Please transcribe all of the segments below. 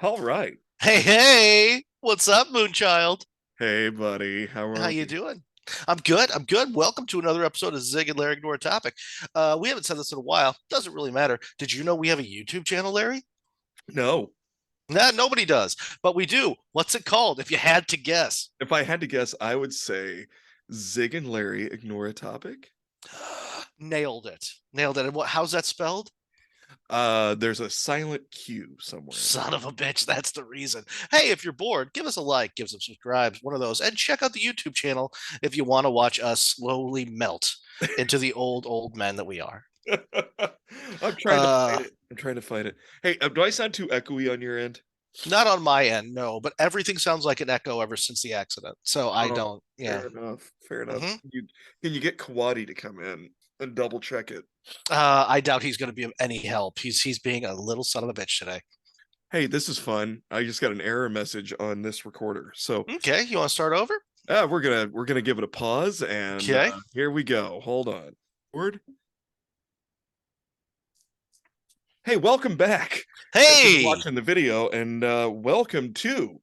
All right. Hey, what's up, Moonchild? Hey, buddy. How How are you we? doing? I'm good. I'm good. Welcome to another episode of Zig and Larry Ignore a Topic. We haven't said this in a while. Doesn't really matter. Did you know we have a YouTube channel, Larry? No. Nah, nobody does, but we do. What's it called? If you had to guess. If I had to guess, I would say Zig and Larry ignore a topic. Nailed it. Nailed it. And how's that spelled? There's a silent Q somewhere in Son of a bitch. That's the reason. Hey, if you're bored, give us a like, give some subscribes, one of those, and check out the YouTube channel if you want to watch us slowly melt into the old men that we are. there. I'm trying to fight Uh, it. I'm trying to fight it. Hey, do I sound too echoey on your end? Not on my end, no, but everything sounds like an echo ever since the accident. So I Oh, don't, yeah. fair enough. Fair enough. hmm Can you get Kawadi to come in and double check it? I doubt he's going to be of any help. He's being a little son of a bitch today. Hey, this is fun. I just got an error message on this recorder. So, Okay, you want to start over? we're gonna give it a pause and Okay. here we go. Hold on. Word. Hey, welcome back if you're Hey, watching the video, and welcome to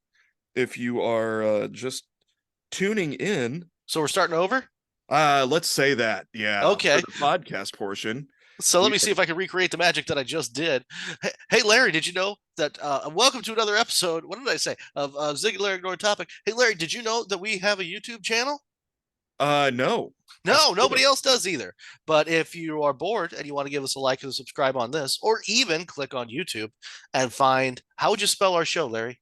if you are just tuning in. so we're starting over. Let's say that, yeah, for Okay, the podcast portion. so let We me see if I can recreate the magic that I just did. Hey, Larry, did you know that? Welcome to another episode. What did I say of Zig and Larry Ignore Topic? Hey, Larry, did you know that we have a YouTube channel? no, I No, didn't. nobody else does either. But if you are bored and you want to give us a like and subscribe on this, or even click on YouTube and find how would you spell our show, Larry?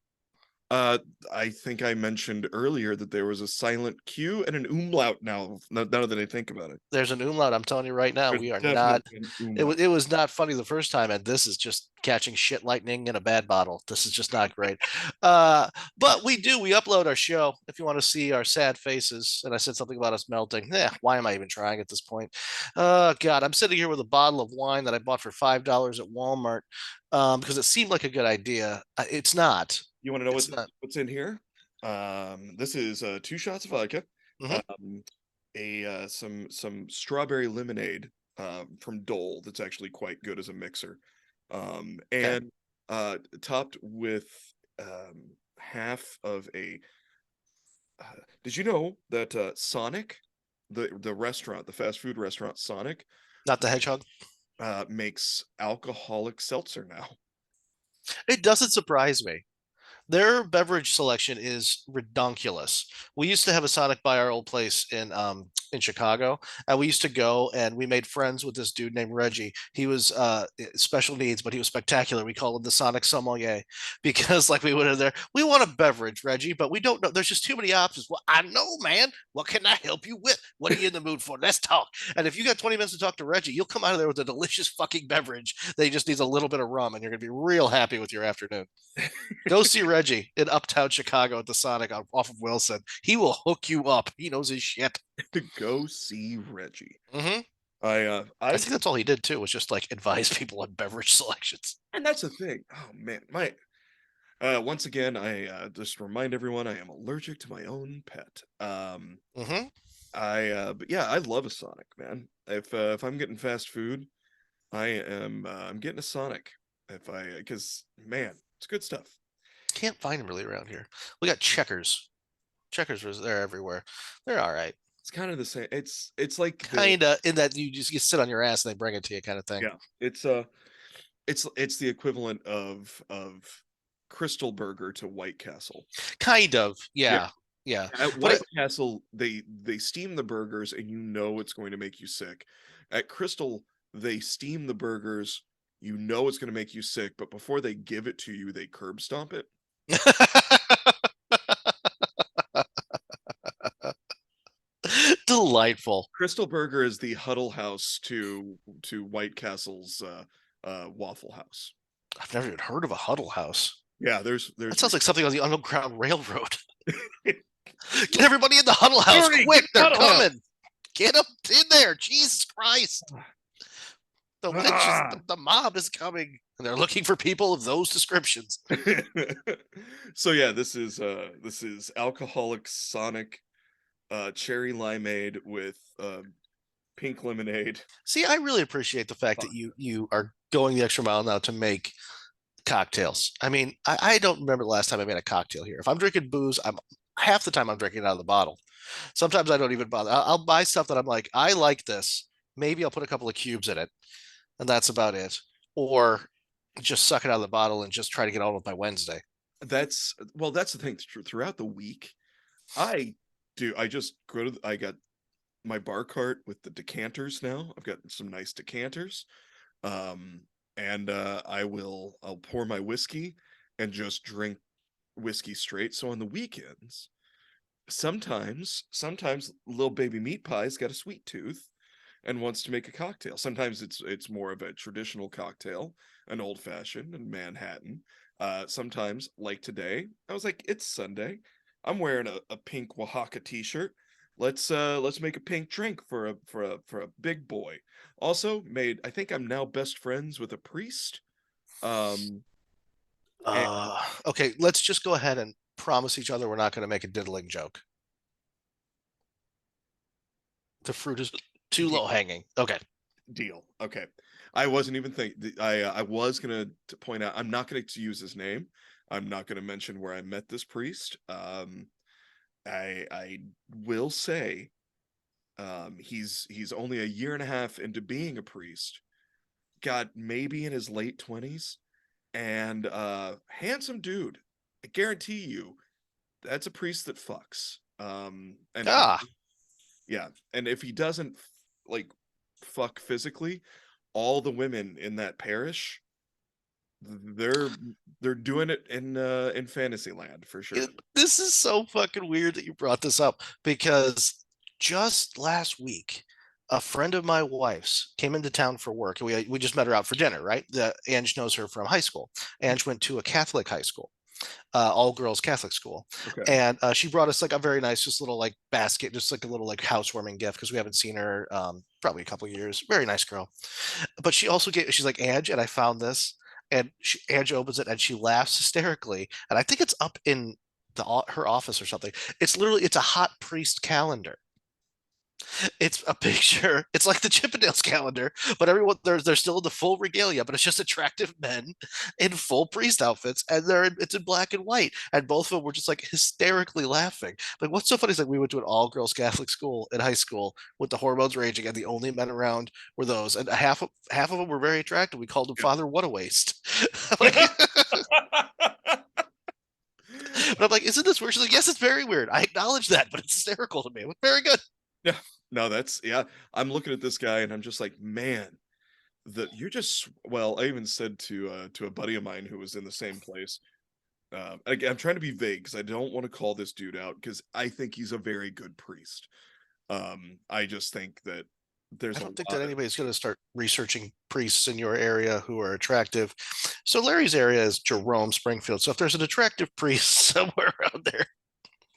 Uh, I think I mentioned earlier that there was a silent Q and an umlaut now that I think about it. There's an umlaut. I'm telling you right now, There's we are not. definitely an It was umlaut. it was not funny the first time, and this is just catching shit lightning in a bad bottle. This is just not great. Uh, but we upload our show if you want to see our sad faces. And I said something about us melting. Why am I even trying at this point? God, I'm sitting here with a bottle of wine that I bought for $5 at Walmart because it seemed like a good idea. It's not. You want to know It's not. what's in here? This is two shots of vodka, Mhm. um, a some strawberry lemonade from Dole that's actually quite good as a mixer, Okay. and topped with half of a. Did you know that Sonic, the restaurant, the fast food restaurant Sonic, Not the hedgehog. makes alcoholic seltzer now? It doesn't surprise me. Their beverage selection is redonkulous. We used to have a Sonic by our old place in Chicago, and we used to go and we made friends with this dude named Reggie. He was special needs, but he was spectacular. We call him the Sonic Sommelier because like we went in there, we want a beverage, Reggie, but we don't know. There's just too many options. Well, I know, man. What can I help you with? What are you in the mood for? Let's talk. And if you got 20 minutes to talk to Reggie, you'll come out of there with a delicious fucking beverage that he just needs a little bit of rum, and you're gonna be real happy with your afternoon. Go see Reggie in Uptown Chicago at the Sonic off of Wilson. He will hook you up. He knows his shit. Go see Reggie. hmm I I think that's all he did too, was just like advise people on beverage selections. And that's the thing. Oh man, my once again, I just remind everyone I am allergic to my own pet. hmm But yeah, I love a Sonic, man. If I'm getting fast food, I'm getting a Sonic. If I Because man, it's good stuff. Can't find them really around here. We got Checkers. Checkers was they're everywhere. They're all right. It's kind of the same. It's like the Kinda in that you sit on your ass and they bring it to you kind of thing. Yeah. It's the equivalent of Crystal Burger to White Castle. Kind of. Yeah. Yeah. Yeah. At But White Castle, they steam the burgers and you know it's going to make you sick. At Crystal, they steam the burgers, you know it's going to make you sick, but before they give it to you, they curb stomp it. delightful. Crystal Burger is the Huddle House to White Castle's Waffle House. I've never even heard of a huddle house. Yeah, That there's sounds like something on the Underground Railroad. Get everybody in the huddle house Hurry, get quick. They're Huddle House. coming. Get them in there. Jesus Christ. The lynch is Ah. the mob is coming. And they're looking for people of those descriptions. So yeah, this is alcoholic Sonic cherry limeade with pink lemonade. See, I really appreciate the fact that you are going the extra mile now Cocktails. I mean, I don't remember the last time I made a cocktail here. If I'm drinking booze, I'm half the time I'm drinking it out of the bottle. Sometimes I don't even bother. I'll buy stuff that I'm like, I like this. Maybe I'll put a couple of cubes in it, and that's about it. Or just suck it out of the bottle and just try to get on with my Wednesday. That's the thing. Throughout the week, I I just I got my bar cart with the decanters now. I've got some nice decanters. Um, and I'll pour my whiskey and just drink whiskey straight. So on the weekends, sometimes little baby meat pie's got a sweet tooth and wants to make a cocktail. Sometimes it's more of a traditional cocktail, an old fashioned and Manhattan. Sometimes, like today, I was like, it's Sunday. I'm wearing a pink Oaxaca t-shirt. Let's make a pink drink for a big boy. Also made, I think I'm now best friends with a priest. Um and Okay, let's just go ahead and promise each other we're not going to make a diddling joke. The fruit is too de- low hanging. Okay. deal. Okay. I wasn't even think I was gonna point out I'm not gonna use his name. I'm not gonna mention where I met this priest. I will say he's only a year and a half into being a priest, got maybe in his late 20s, and handsome dude. I guarantee you that's a priest that fucks. And Ah, yeah, and if he doesn't like fuck physically, all the women in that parish, they're they're doing it in fantasy land for sure. this is so fucking weird that you brought this up because just last week, a friend of my wife's came into town for work. We just met her out for dinner, right? Ange knows her from high school. Ange went to a Catholic high school, all girls Catholic school, Okay. and she brought us like a very nice, just little like basket, just like a little like housewarming gift because we haven't seen her probably a couple of years. Very nice girl, but she also gave. She's like Ange, and I found this, and Ange opens it and she laughs hysterically, and I think it's up in her office or something. It's a hot priest calendar. It's a picture. It's like the Chippendales calendar, but everyone they're still in the full regalia, but it's just attractive men in full priest outfits, and it's in black and white, and both of them were just like hysterically laughing. Like, what's so funny is like we went to an all girls Catholic school in high school with the hormones raging, and the only men around were those, and half of them were very attractive. We called him Yeah. Father What a Waste. Like, but I'm like, isn't this weird? She's like, yes, it's very weird. I acknowledge that, but it's hysterical to me. I'm like, very good. Yeah. No, that's yeah. I'm looking at this guy and I'm just like, man, that you're just well, I even said to a buddy of mine who was in the same place. Again, I'm trying to be vague because I don't want to call this dude out because I think he's a very good priest. I just think that I there's a don't think that lot of anybody's going to start researching priests in your area who are attractive. So Larry's area is Jerome, Springfield. So if there's an attractive priest somewhere around there,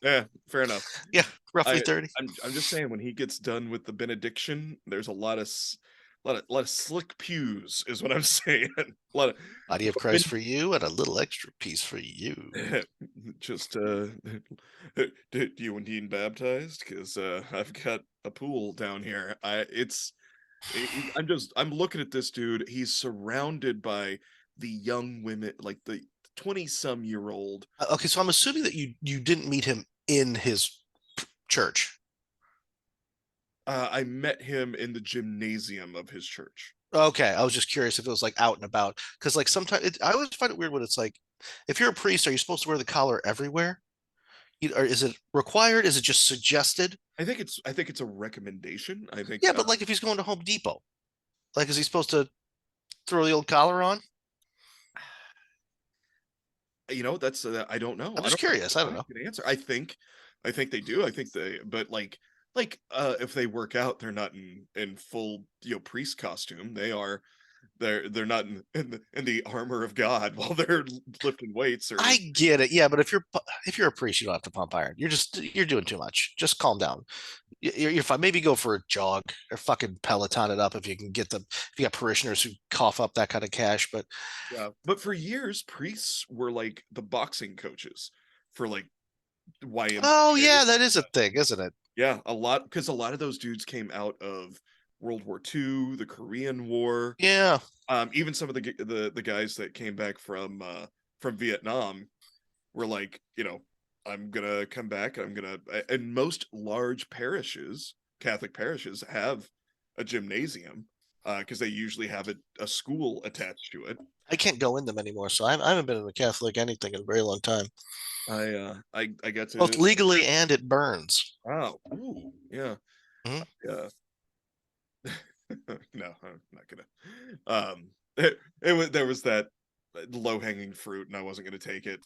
yeah, fair enough. yeah, roughly I 30. I'm just saying when he gets done with the benediction, there's a lot of lot of slick pews is what I'm saying. A lot of Body of Christ for you and a little extra piece for you. just do you need baptized? Because I've got a pool down here. I'm looking at this dude. He's surrounded by the young women, like the 20 some year old. Okay, so I'm assuming that you didn't meet him in his church. I met him in the gymnasium of his church. Okay, I was just curious if it was like out and about because like sometimes I always find it weird when it's like if you're a priest, are you supposed to wear the collar everywhere? Or is it required? Is it just suggested? I think it's a recommendation. I think Yeah, but like if he's going to Home Depot, like is he supposed to throw the old collar on? that's I don't know. I'm I just don't know curious. I if don't I know. can answer. I think they do. I think they but if they work out, they're not in full, priest costume. They're not in the armor of God while they're lifting weights or I anything. get it. Yeah, but if you're a priest, you don't have to pump iron. You're doing too much. Just calm down. You're fine. Maybe go for a jog or fucking Peloton it up if you can get them. If you got parishioners who cough up that kind of cash, but Yeah. But for years, priests were like the boxing coaches for like oh YMCA. yeah, that is a thing, isn't it? Yeah, a lot because a lot of those dudes came out of World War II, the Korean War. Yeah. Even some of the guys that came back from Vietnam were like, I'm gonna come back. And most large parishes, Catholic parishes, have a gymnasium because they usually have a school attached to it. I can't go in them anymore, so I haven't been in a Catholic anything in a very long time. I got Both to. legally and it burns. Wow. Ooh, yeah. Mhm. Yeah. No, I'm not gonna. It was there was that low hanging fruit, and I wasn't gonna take it.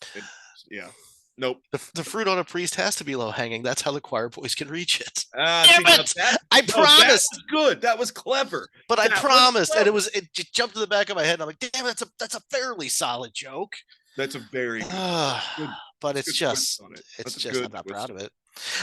Yeah. Nope. The fruit on a priest has to be low hanging. That's how the choir boys can reach it. See, Damn now it! that I no, that promised, was good. That was clever. but I That was promised, and clever. it just jumped to the back of my head. And I'm like, damn, that's a fairly solid joke. That's a very good joke. Good. But It's a good twist on it. it's That's a just I'm good not twist proud on of it. it.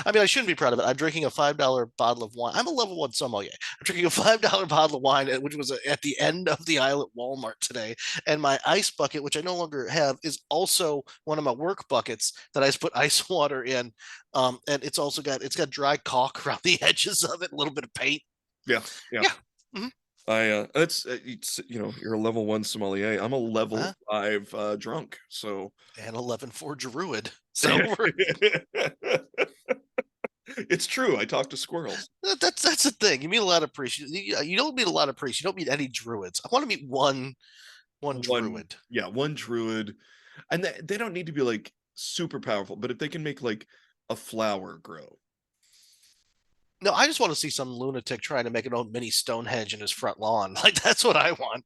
I mean, I shouldn't be proud of it. I'm drinking a $5 bottle of wine. I'm a level one sommelier. I'm drinking a $5 bottle of wine, which was at the end of the aisle at Walmart today. And my ice bucket, which I no longer have, is also one of my work buckets that I just put ice water in. And it's got dry caulk around the edges of it, a little bit of paint. Yeah, yeah. Yeah. Mm-hmm. That's it's you're a level one sommelier. I'm a level Uh, 5 drunk. So and 11 for Druid. So it's true. I talk to squirrels. that's the thing. You meet a lot of priests. You don't meet a lot of priests. You don't meet any druids. I want to meet one One, druid. yeah, one druid, and they don't need to be like super powerful, but if they can make like a flower grow. No, I just want to see some lunatic trying to make an old mini Stonehenge in his front lawn. Like that's what I want.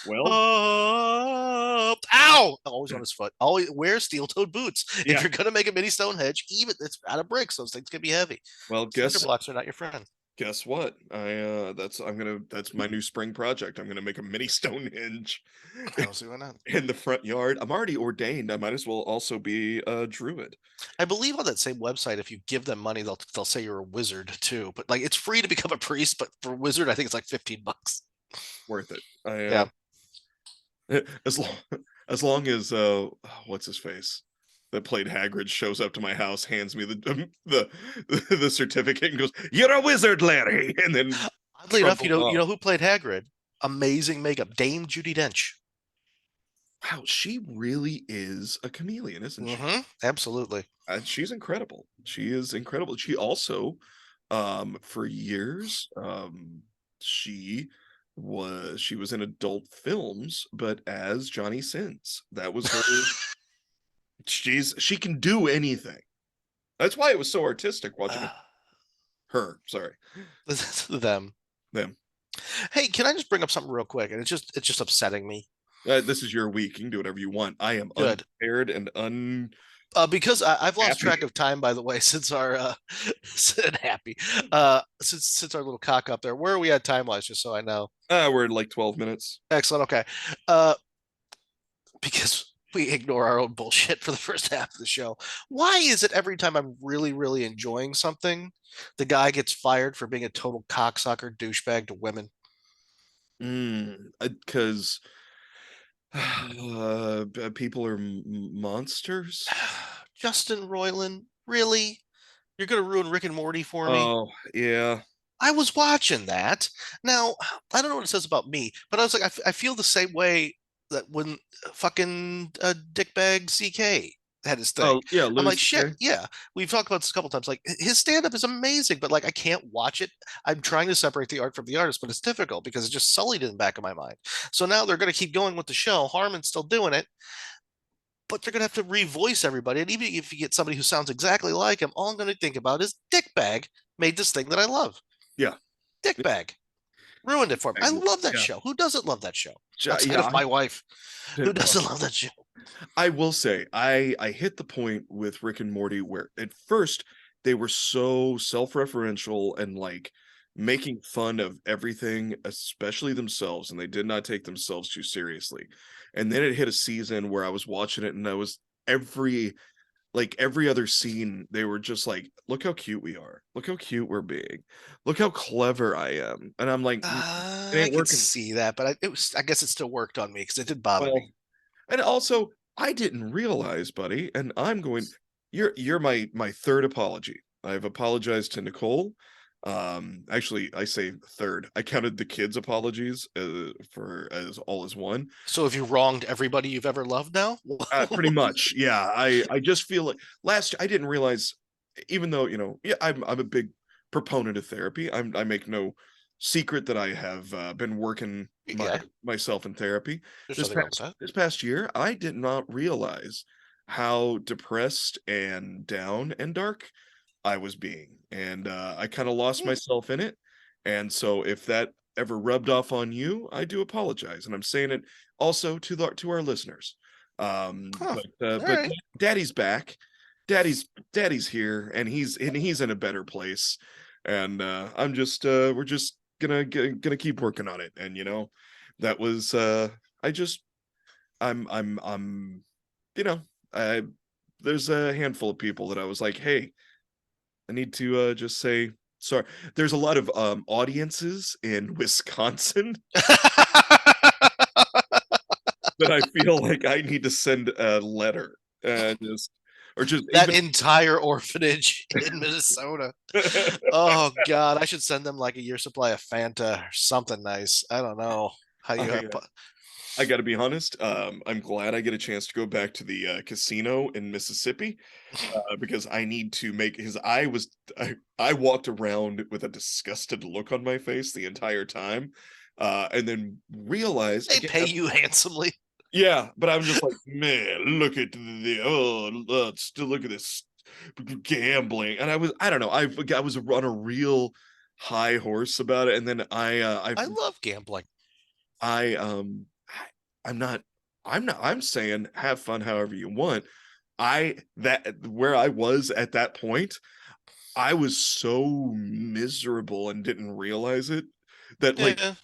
Well, Ow! Always on his foot. Always wear steel-toed boots. If yeah. you're gonna make a mini Stonehenge, even it's out of bricks, those things can be heavy. Well, Cinder blocks are not your friend. guess what? That's my new spring project. I'm gonna make a mini Stonehenge I don't see why not. in the front yard. I'm already ordained. I might as well also be a druid. I believe on that same website, if you give them money, they'll say you're a wizard too. But like it's free to become a priest, but for wizard, I think it's like $15. Worth it. Yeah. As long as long as what's his face that played Hagrid shows up to my house, hands me the certificate and goes, "You're a wizard, Larry," and then Oddly enough, trundles you off. know who played Hagrid? Amazing makeup, Dame Judy Dench. Wow, she really is a chameleon, isn't she? Absolutely. She's incredible. She is incredible. She also, for years, she was in adult films, but as Johnny Sins. That was her. She can do anything. That's why it was so artistic watching her. Sorry, Them. them. Hey, can I just bring up something real quick? And it's just upsetting me. This is your week. You can do whatever you want. I am Good. unprepared and Because I've lost happy. track of time, by the way, since our happy since our little cock up there. Where are we at time wise? Just so I know. We're in like 12 minutes. Excellent. Okay. Uh, because we ignore our own bullshit for the first half of the show. Why is it every time I'm really, really enjoying something, the guy gets fired for being a total cocksucker douchebag to women? Because people are monsters. Justin Roiland, really? You're gonna ruin Rick and Morty for me? Oh, yeah. I was watching that. Now, I don't know what it says about me, but I was like, I feel the same way that when fucking dickbag CK had his thing. Oh, yeah, I'm like, Louis shit, C.K. yeah. We've talked about this a couple times. Like his stand-up is amazing, but like I can't watch it. I'm trying to separate the art from the artist, but it's difficult because it's just sullied in the back of my mind. So now they're gonna keep going with the show. Harmon's still doing it, but they're gonna have to revoice everybody. And even if you get somebody who sounds exactly like him, all I'm gonna think about is dickbag made this thing that I love. Yeah. Dickbag ruined it for me. I love that Yeah. show. Who doesn't love that show? Outside Yeah. of my wife, who doesn't love that show? I will say, I hit the point with Rick and Morty where at first they were so self-referential and like making fun of everything, especially themselves, and they did not take themselves too seriously. And then it hit a season where I was watching it and I was every other scene, they were just like, look how cute we are. Look how cute we're being. Look how clever I am. And I'm like, it I ain't could working. see that, but it was. I guess it still worked on me because it did bother Well, me. and also, I didn't realize, buddy, and you're my third apology. I've apologized to Nicole. Actually, I say third. I counted the kids' apologies for as all as one. So have you wronged everybody you've ever loved now? Pretty much, yeah. I just feel like I didn't realize, even though yeah, I'm a big proponent of therapy. I make no secret that I have been working Yeah, myself in therapy. there's This nothing wrong with past that. this past year, I did not realize how depressed and down and dark I was being, and I kind of lost Hmm. myself in it. And so, if that ever rubbed off on you, I do apologize, and I'm saying it also to our listeners. Huh. All But right. Daddy's back, Daddy's here, and he's in a better place, and I'm just we're just gonna keep working on it, and that was I just I'm you know I there's a handful of people that I was like, hey, I need to just say sorry. There's a lot of audiences in Wisconsin that I feel like I need to send a letter and just or just That even entire orphanage in Minnesota. Oh God, I should send them like a year supply of Fanta or something nice. I don't know how you I have. I got to be honest. I'm glad I get a chance to go back to the casino in Mississippi because I need to make his. I walked around with a disgusted look on my face the entire time, and then realized They again. pay you handsomely. Yeah, but I'm just like, man, look at still look at this gambling, and I don't know, I was on a real high horse about it, and then I love gambling. I I'm not I'm saying have fun however you want. That where I was at that point, I was so miserable and didn't realize it that Yeah,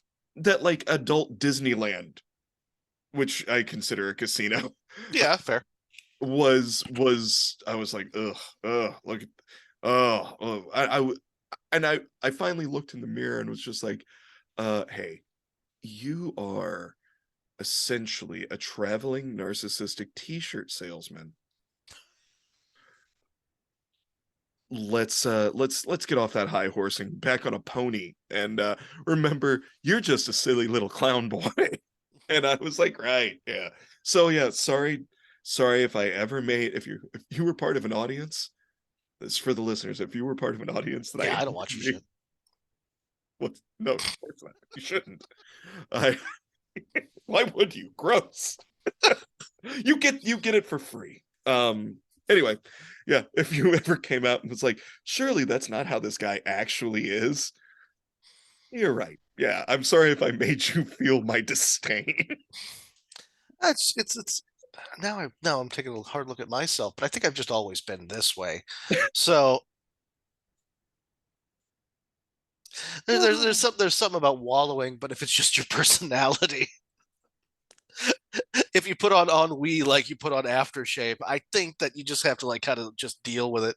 adult Disneyland, which I consider a casino, yeah, fair. was I was like, ugh, look at, and I finally looked in the mirror and was just like, hey, you are essentially a traveling narcissistic t-shirt salesman. Let's get off that high horse and back on a pony, and remember, you're just a silly little clown boy. And I was like, right, yeah. So yeah, sorry if I ever made if you were part of an audience. This is for the listeners. If you were part of an audience that I Yeah, I don't watch your shit. what, no, of course not. You shouldn't. I Why would you? Gross. You get it for free. Anyway, yeah, if you ever came out and was like, surely that's not how this guy actually is. You're right. Yeah, I'm sorry if I made you feel my disdain. It's now I'm taking a hard look at myself, but I think I've just always been this way. So there's something about wallowing, but if it's just your personality, if you put on ennui like you put on aftershave, I think that you just have to like kind of just deal with it.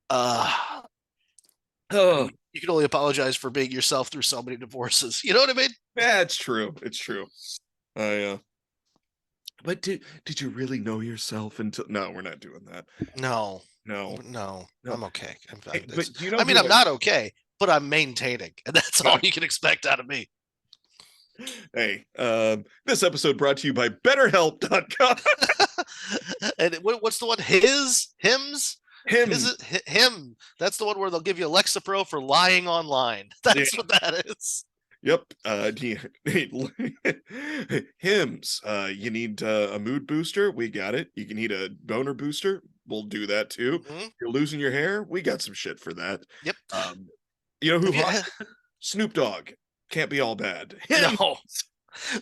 Uh I Oh, mean, you can only apologize for being yourself through so many divorces. You know what I mean? yeah, it's true. It's true. I but did you really know yourself until no, we're not doing that. No, No. no, No. I'm okay. Hey, It's, but do you I know mean, who I'm not okay, but I'm maintaining, and that's all I you can expect out of me. Hey, this episode brought to you by BetterHelp.com. And what's the one? Him. Him. That's the one where they'll give you Alexa Pro for lying online. Yeah. That's what that is. Yep. Hymns. You need a mood booster? We got it. You can need a boner booster? We'll do that too. Hmm. You're losing your hair? We got some shit for that. Yep. Um, you know who If you, hot? Snoop Dogg. Can't be all bad. Him. no,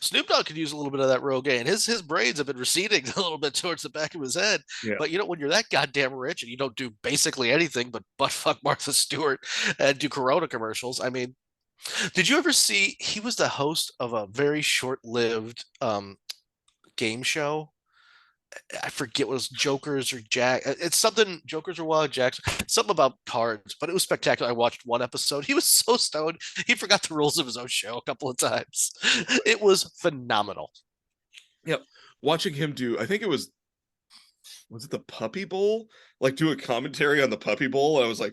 Snoop Dogg could use a little bit of that Rogaine. His braids have been receding a little bit towards the back of his head. Yeah. But you know, when you're that goddamn rich and you don't do basically anything but butt fuck Martha Stewart and do Corona commercials, I mean, did you ever see he was the host of a very short-lived game show? I forget what it was, Jokers or Jack. It's something Jokers or Wild Jacks, something about cards, but it was spectacular. I watched one episode. He was so stoned, he forgot the rules of his own show a couple of times. It was phenomenal. Yep. Watching him do, I think it was it the Puppy Bowl? Like do a commentary on the Puppy Bowl. I was like,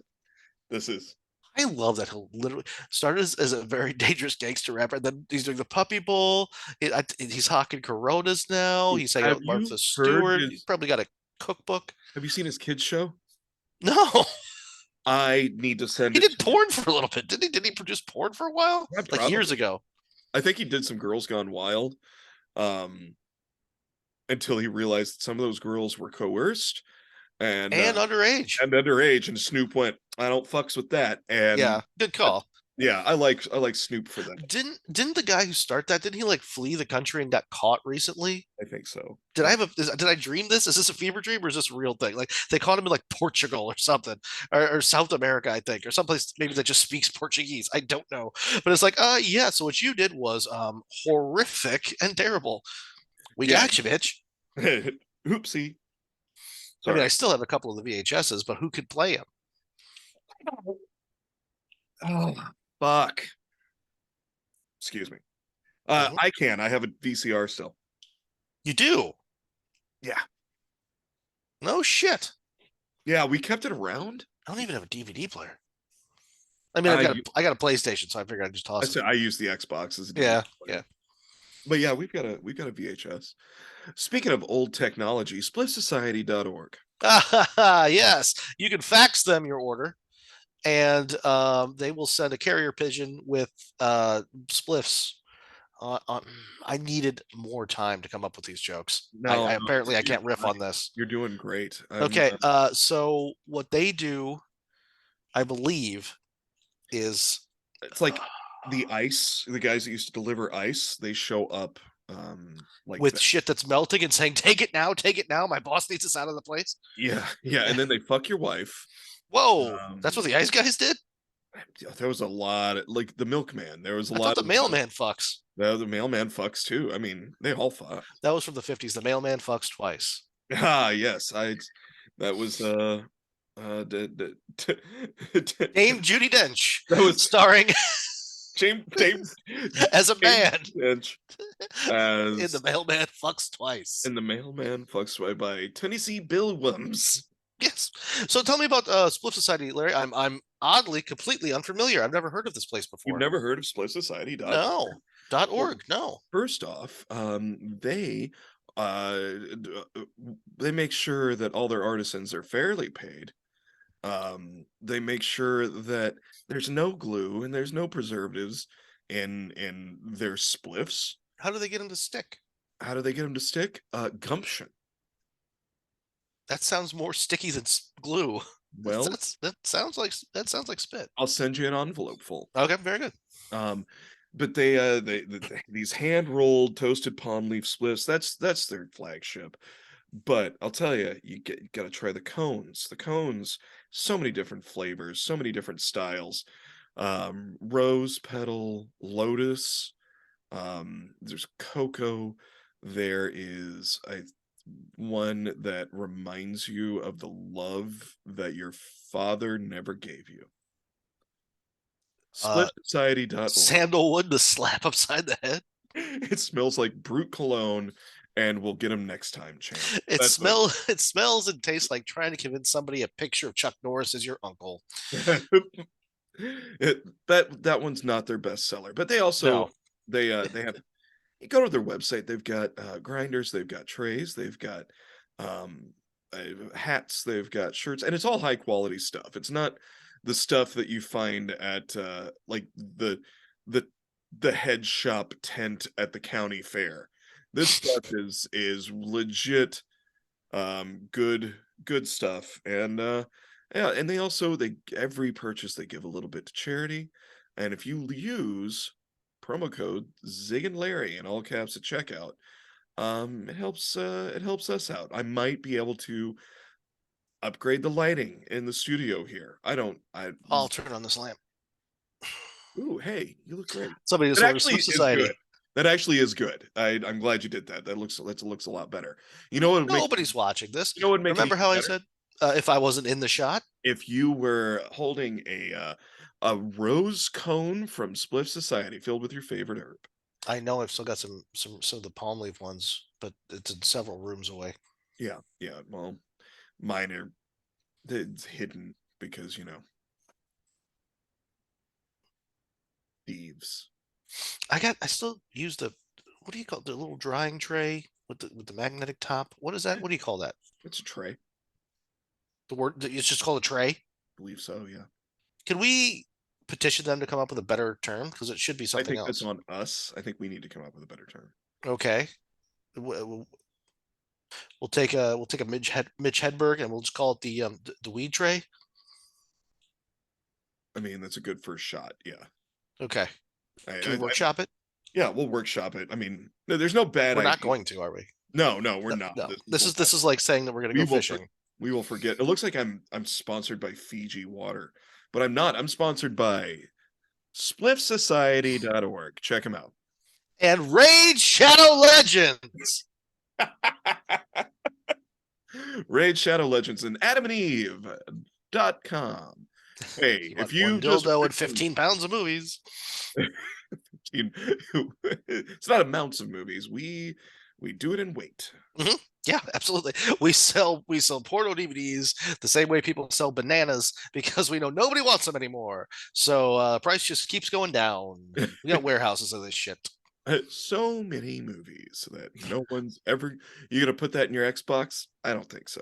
this is I love that he'll literally started as a very dangerous gangster rapper. And then he's doing the Puppy Bowl. He's hawking Coronas now. He's hanging out Have with you Martha heard Stewart. He's his probably got a cookbook. have you seen his kids show? No, I need to send he it did to you. porn for a little bit, didn't he? Didn't he produce porn for a while? Yeah, Like years probably. ago. I think he did some Girls Gone Wild, um, until he realized that some of those girls were coerced and And underage. underage, and Snoop went, "I don't fucks with that." And Yeah, good call. yeah, I like Snoop for that. Didn't the guy who started that, didn't he like flee the country and got caught recently? I think so. Did I dream this? Is this a fever dream or is this a real thing? Like they caught him in like Portugal or something, or South America, I think, or someplace maybe that just speaks Portuguese. I don't know, but it's like, yeah. So what you did was horrific and terrible. We Yeah. got you, bitch. Oopsie. I mean, Sorry. I still have a couple of the VHSs, but who could play them? Oh, fuck. Excuse me. Mhm. I can. I have a VCR still. You do? Yeah. No shit. Yeah, we kept it around. I don't even have a DVD player. I mean, I I got a PlayStation, so I figured I'd just I toss it. said I use the Xbox as a DVD Yeah, player. yeah. But yeah, we've got a VHS. Speaking of old technology, splitsociety.org. Yes, you can fax them your order, and they will send a carrier pigeon with spliffs. On, I needed more time to come up with these jokes. No, I no, apparently I you're can't riff fine. on this. You're doing great. Okay, so what they do, I believe, is It's like the ice, the guys that used to deliver ice, they show up like with that. shit that's melting and saying, take it now. My boss needs us out of the place." Yeah, yeah, and then they fuck your wife. Whoa, that's what Um the ice guys did. yeah, there was a lot of, like the milkman. There was a I thought lot the of mailman fucks. the mailman fucks too. I mean, they all fuck. That was from the 50s. The mailman fucks twice. Ah, yes. That was d- d- Named Judy Dench, that was starring James as a man Dench in The as Mailman Fucks Twice. in the mailman fucks by Tennessee Bill Williams. Yes. So tell me about Split Society, Larry. I'm oddly completely unfamiliar. I've never heard of this place You've before. never heard of splitsociety.org? No. Dot Well, .org. No. first off, uh they make sure that all their artisans are fairly paid. They make sure that there's no glue and there's no preservatives in their spliffs. How do they get them to stick? How do they get them to stick? Gumption. That sounds more sticky than glue. Well, That sounds like spit. I'll send you an envelope full. Okay, very good. Um, but these hand rolled toasted palm leaf spliffs. That's their flagship. But I'll tell you, you got to try the cones. The cones, so many different flavors, so many different styles. Rose petal, lotus. There's cocoa. There is one that reminds you of the love that your father never gave you. Uh, Splitsociety.org. Sandalwood to slap upside the head. It smells like brute cologne, and we'll get him next time, champ. That's what It smells and tastes like trying to convince somebody a picture of Chuck Norris is your uncle. that one's not their best seller, but they also No. they have, you go to their website, they've got grinders, they've got trays, they've got um hats, they've got shirts, and it's all high quality stuff. It's not the stuff that you find at like the the head shop tent at the county fair. This stuff is legit good stuff. And yeah, and they also, they every purchase they give a little bit to charity. And if you use promo code Zig and Larry in all caps at checkout, it helps us out. I might be able to upgrade the lighting in the studio here. I don't I I'll turn on this lamp. Ooh, hey, you look great. Somebody just That ordered actually Split is good. Society. That actually is good. I'm glad you did that. That looks a lot better. You know what would make Nobody's watching this. you know what would make it Remember even how I better? said if I wasn't in the shot? If you were holding a rose cone from Spliff Society filled with your favorite herb. I know I've still got some of the palm leaf ones, but it's in several rooms away. Yeah, yeah. Well, mine are, it's hidden because, you know. thieves. I still use what do you call the little drying tray with the magnetic top? What is that? Yeah, What do you call that? it's a tray. I The word it's just called a tray. believe so. Yeah. Can we petition them to come up with a better term? Because it should be I something think that's else. on us. I think we need to come up with a better term. Okay. We'll we'll take a Mitch Hedberg and we'll just call it the weed tray. I mean, that's a good first shot. Yeah. Okay. Can we I workshop it? yeah, we'll workshop it. I mean, no, there's no bad We're not idea. going to, are we? No, no, we're No, not. no. This is the This last. is like saying that we're going to We go will fishing. we will forget. It looks like I'm sponsored by Fiji Water, but I'm not. I'm sponsored by spliffsociety.org. Check them out. And Raid Shadow Legends. Raid Shadow Legends and adamandeve.com. Hey, You if want one you just dildo and 15 pounds of movies. it's not amounts of movies. We do it in weight. Mhm. Yeah, absolutely. We sell porno DVDs the same way people sell bananas because we know nobody wants them anymore. So price just keeps going down. We got warehouses of this shit. So many movies that no one's ever. You gonna put that in your Xbox? I don't think so.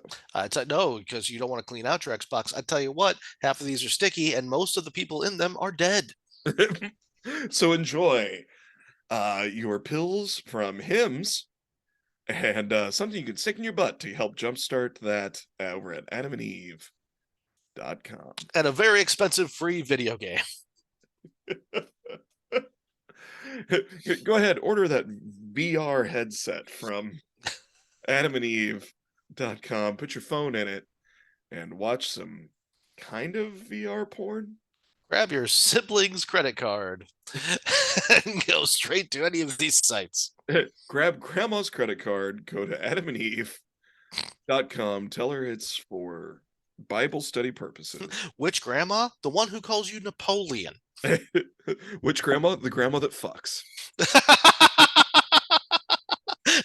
No, because you don't want to clean out your Xbox. I tell you what, half of these are sticky, and most of the people in them are dead. So enjoy your pills from Hims and something you can stick in your butt to help jumpstart that over at adamandeve.com. And a very expensive free video game. Go ahead, order that VR headset from adamandeve.com. Put your phone in it and watch some kind of VR porn. Grab your sibling's credit card and go straight to any of these sites. Grab grandma's credit card, go to adamandeve.com, tell her it's for Bible study purposes. Which grandma? The one who calls you Napoleon. Which grandma? The grandma that fucks.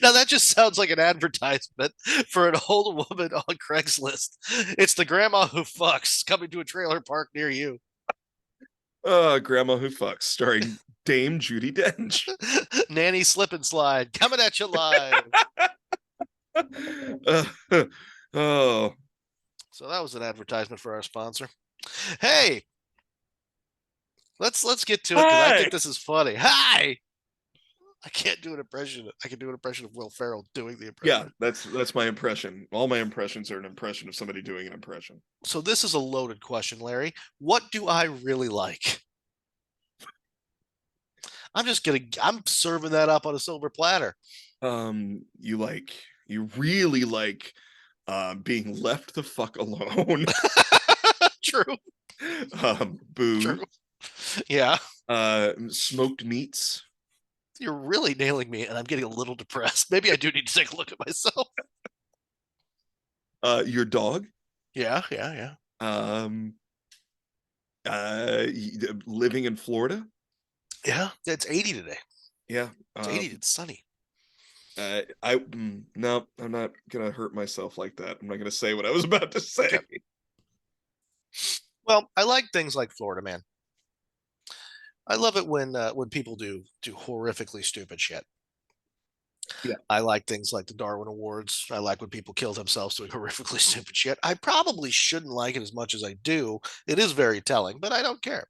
Now that just sounds like an advertisement for an old woman on Craigslist. It's the grandma who fucks coming to a trailer park near you. Grandma who fucks, starring Dame Judy Dench. Nanny slip and slide coming at you live. Oh, So that was an advertisement for our sponsor. Hey, let's get to it because I hi. think this is funny. Hi. I can't do an impression. I can do an impression of Will Ferrell doing the impression. Yeah, that's my impression. All my impressions are an impression of somebody doing an impression. So this is a loaded question, Larry. What do I really like? I'm serving that up on a silver platter. You really like being left the fuck alone. True. Booze. True. Yeah. Smoked meats. You're really nailing me, and I'm getting a little depressed. Maybe I do need to take a look at myself. Your dog. Yeah, yeah, yeah. Living in Florida. Yeah, it's 80 today. Yeah. It's 80. It's sunny. No, I'm not gonna hurt myself like that. I'm not gonna say what I was about to say. Okay. Well, I like things like Florida Man. I love it when people do horrifically stupid shit. Yeah. I like things like the Darwin Awards. I like when people kill themselves doing horrifically stupid shit. I probably shouldn't like it as much as I do. It is very telling, but I don't care.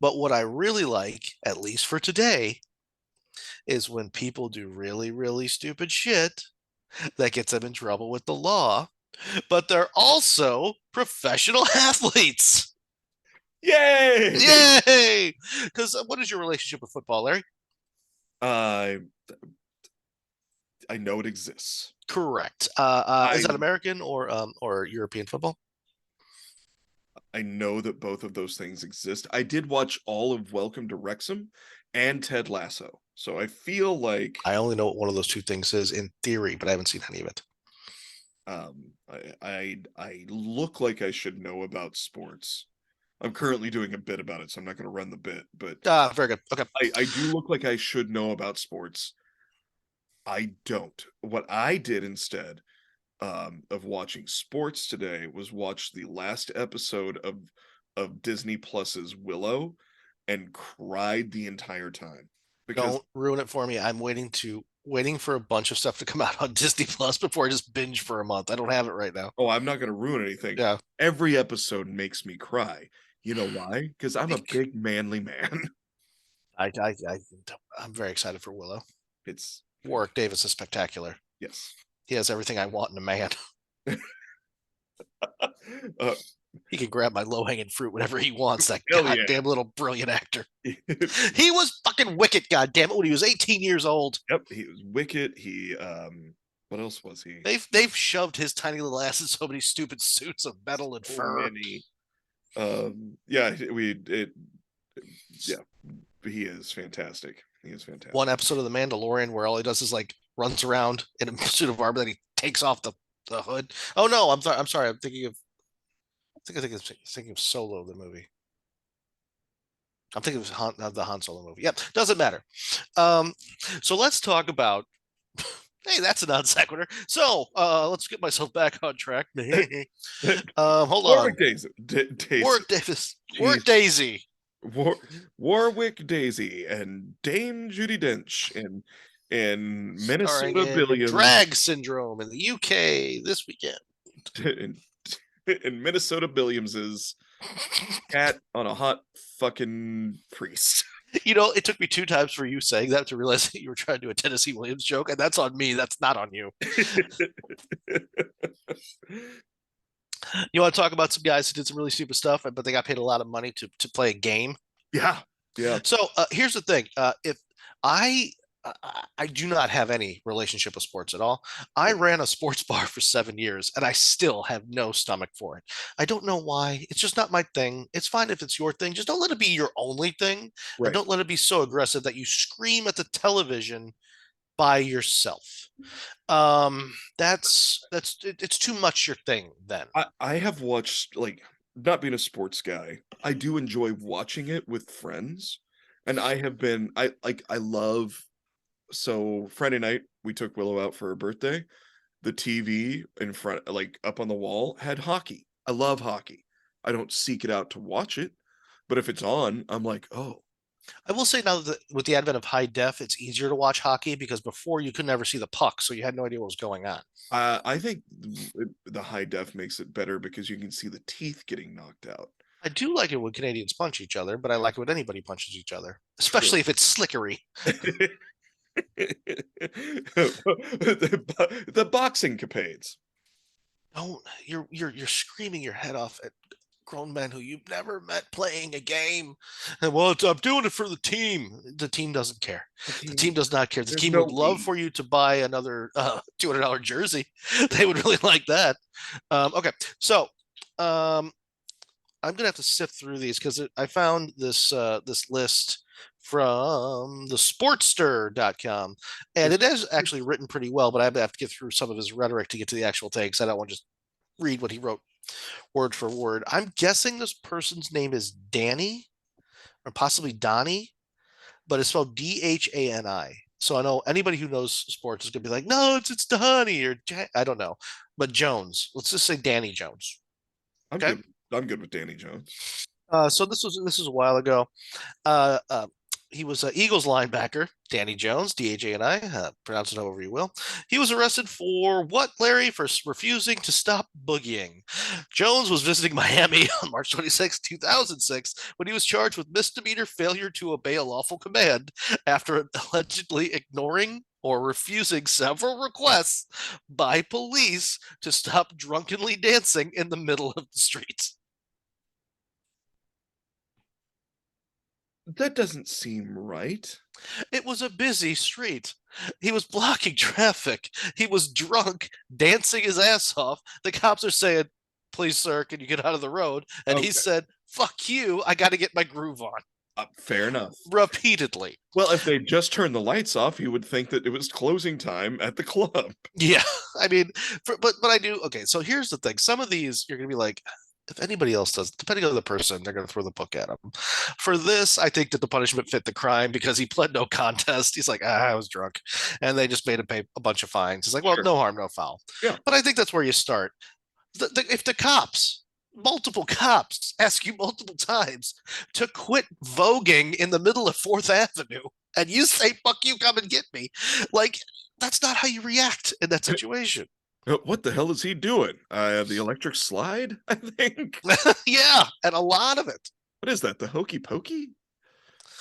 But what I really like, at least for today, is when people do really, really stupid shit that gets them in trouble with the law, but they're also professional athletes. Yay! Yay! Because what is your relationship with football, Larry? I know it exists. Correct. Is that American or European football? I know that both of those things exist. I did watch all of Welcome to Wrexham and Ted Lasso, so I feel like I only know what one of those two things is in theory, but I haven't seen any of it. I look like I should know about sports. I'm currently doing a bit about it, so I'm not going to run the bit, but Very good. Okay. I do look like I should know about sports. I don't. What I did instead of watching sports today was watch the last episode of Disney Plus's Willow, and cried the entire time because Don't ruin it for me. I'm waiting for a bunch of stuff to come out on Disney Plus before I just binge for a month. I don't have it right now. oh, I'm not going to ruin anything. Yeah. Every episode makes me cry. You know why? Because I'm a big manly man. I'm very excited for Willow. It's Warwick Davis is spectacular. yes. He has everything I want in a man. uh, He can grab my low hanging fruit whenever he wants. That hell yeah. goddamn little brilliant actor. He was fucking wicked, goddamn it, when he was 18 years old. Yep, he was wicked. He what else was he? They've shoved his tiny little ass in so many stupid suits of metal and So fur. many. Yeah, yeah, he is fantastic. He is fantastic. One episode of The Mandalorian where all he does is like runs around in a suit of armor, then he takes off the hood. Oh no, I'm sorry. I'm thinking of thinking of Solo, the movie. I'm thinking of the Han Solo movie. Yep, doesn't matter. So let's talk about. Hey, that's a non sequitur. So let's get myself back on track. Hold on. Warwick Daisy. Warwick Davis. Jeez. Warwick Daisy. Warwick Daisy and Dame Judy Dench and Minnesota Starring in Billions. Drag Syndrome in the UK this weekend. and Minnesota Williams's cat on a hot fucking priest. You know, it took me 2 times for you saying that to realize that you were trying to do a Tennessee Williams joke, and that's on me. That's not on you. You want to talk about some guys who did some really stupid stuff, but they got paid a lot of money to play a game? Yeah, yeah. So here's the thing: if I do not have any relationship with sports at all. I ran a sports bar for 7 years and I still have no stomach for it. I don't know why. It's just not my thing. It's fine if it's your thing. Just don't let it be your only thing. Right. And don't let it be so aggressive that you scream at the television by yourself. It's too much your thing then. I have watched, like, not being a sports guy, I do enjoy watching it with friends. And I love. So Friday night we took Willow out for her birthday. The TV in front, like up on the wall, had hockey. I love hockey. I don't seek it out to watch it, but if it's on, I'm like, oh. I will say now that with the advent of high def, it's easier to watch hockey because before you could never see the puck, so you had no idea what was going on. I think the high def makes it better because you can see the teeth getting knocked out. I do like it when Canadians punch each other, but I like it when anybody punches each other, especially if it's slickery. the boxing capades. Don't you're screaming your head off at grown men who you've never met playing a game. And well, I'm doing it for the team. The team doesn't care. The team does not care. The team would love for you to buy another $200 jersey. They would really like that. Okay, so I'm gonna have to sift through these because I found this this list from the sportster.com and it is actually written pretty well, but I have to get through some of his rhetoric to get to the actual takes. I don't want to just read what he wrote word for word. I'm guessing this person's name is Danny or possibly Donnie, but it's spelled Dhani. So I know anybody who knows sports is gonna be like, no, it's Donnie or I don't know, but Jones. Let's just say Danny Jones. Okay, I'm good with Danny Jones. So this was a while ago. He was an Eagles linebacker, Danny Jones, Dhani, pronounce it however you will. He was arrested for what, Larry? For refusing to stop boogieing. Jones was visiting Miami on March 26, 2006, when he was charged with misdemeanor failure to obey a lawful command after allegedly ignoring or refusing several requests by police to stop drunkenly dancing in the middle of the streets. That doesn't seem right. It was a busy street. He was blocking traffic. He was drunk, dancing his ass off. The cops are saying, please, sir, can you get out of the road? And he said, fuck you. I got to get my groove on. Fair enough. Repeatedly. Well, if they just turned the lights off, you would think that it was closing time at the club. Yeah. I mean, but I do. Okay. So here's the thing. Some of these, you're going to be like, if anybody else does, depending on the person, they're going to throw the book at him. For this, I think that the punishment fit the crime because he pled no contest. He's like, I was drunk. And they just made him pay a bunch of fines. It's like, well, no harm, no foul. Yeah. But I think that's where you start. If the cops multiple cops ask you multiple times to quit voguing in the middle of Fourth Avenue, and you say "fuck you, come and get me," like that's not how you react in that situation. What the hell is he doing? The electric slide, I think. Yeah, and a lot of it. What is that? The hokey pokey?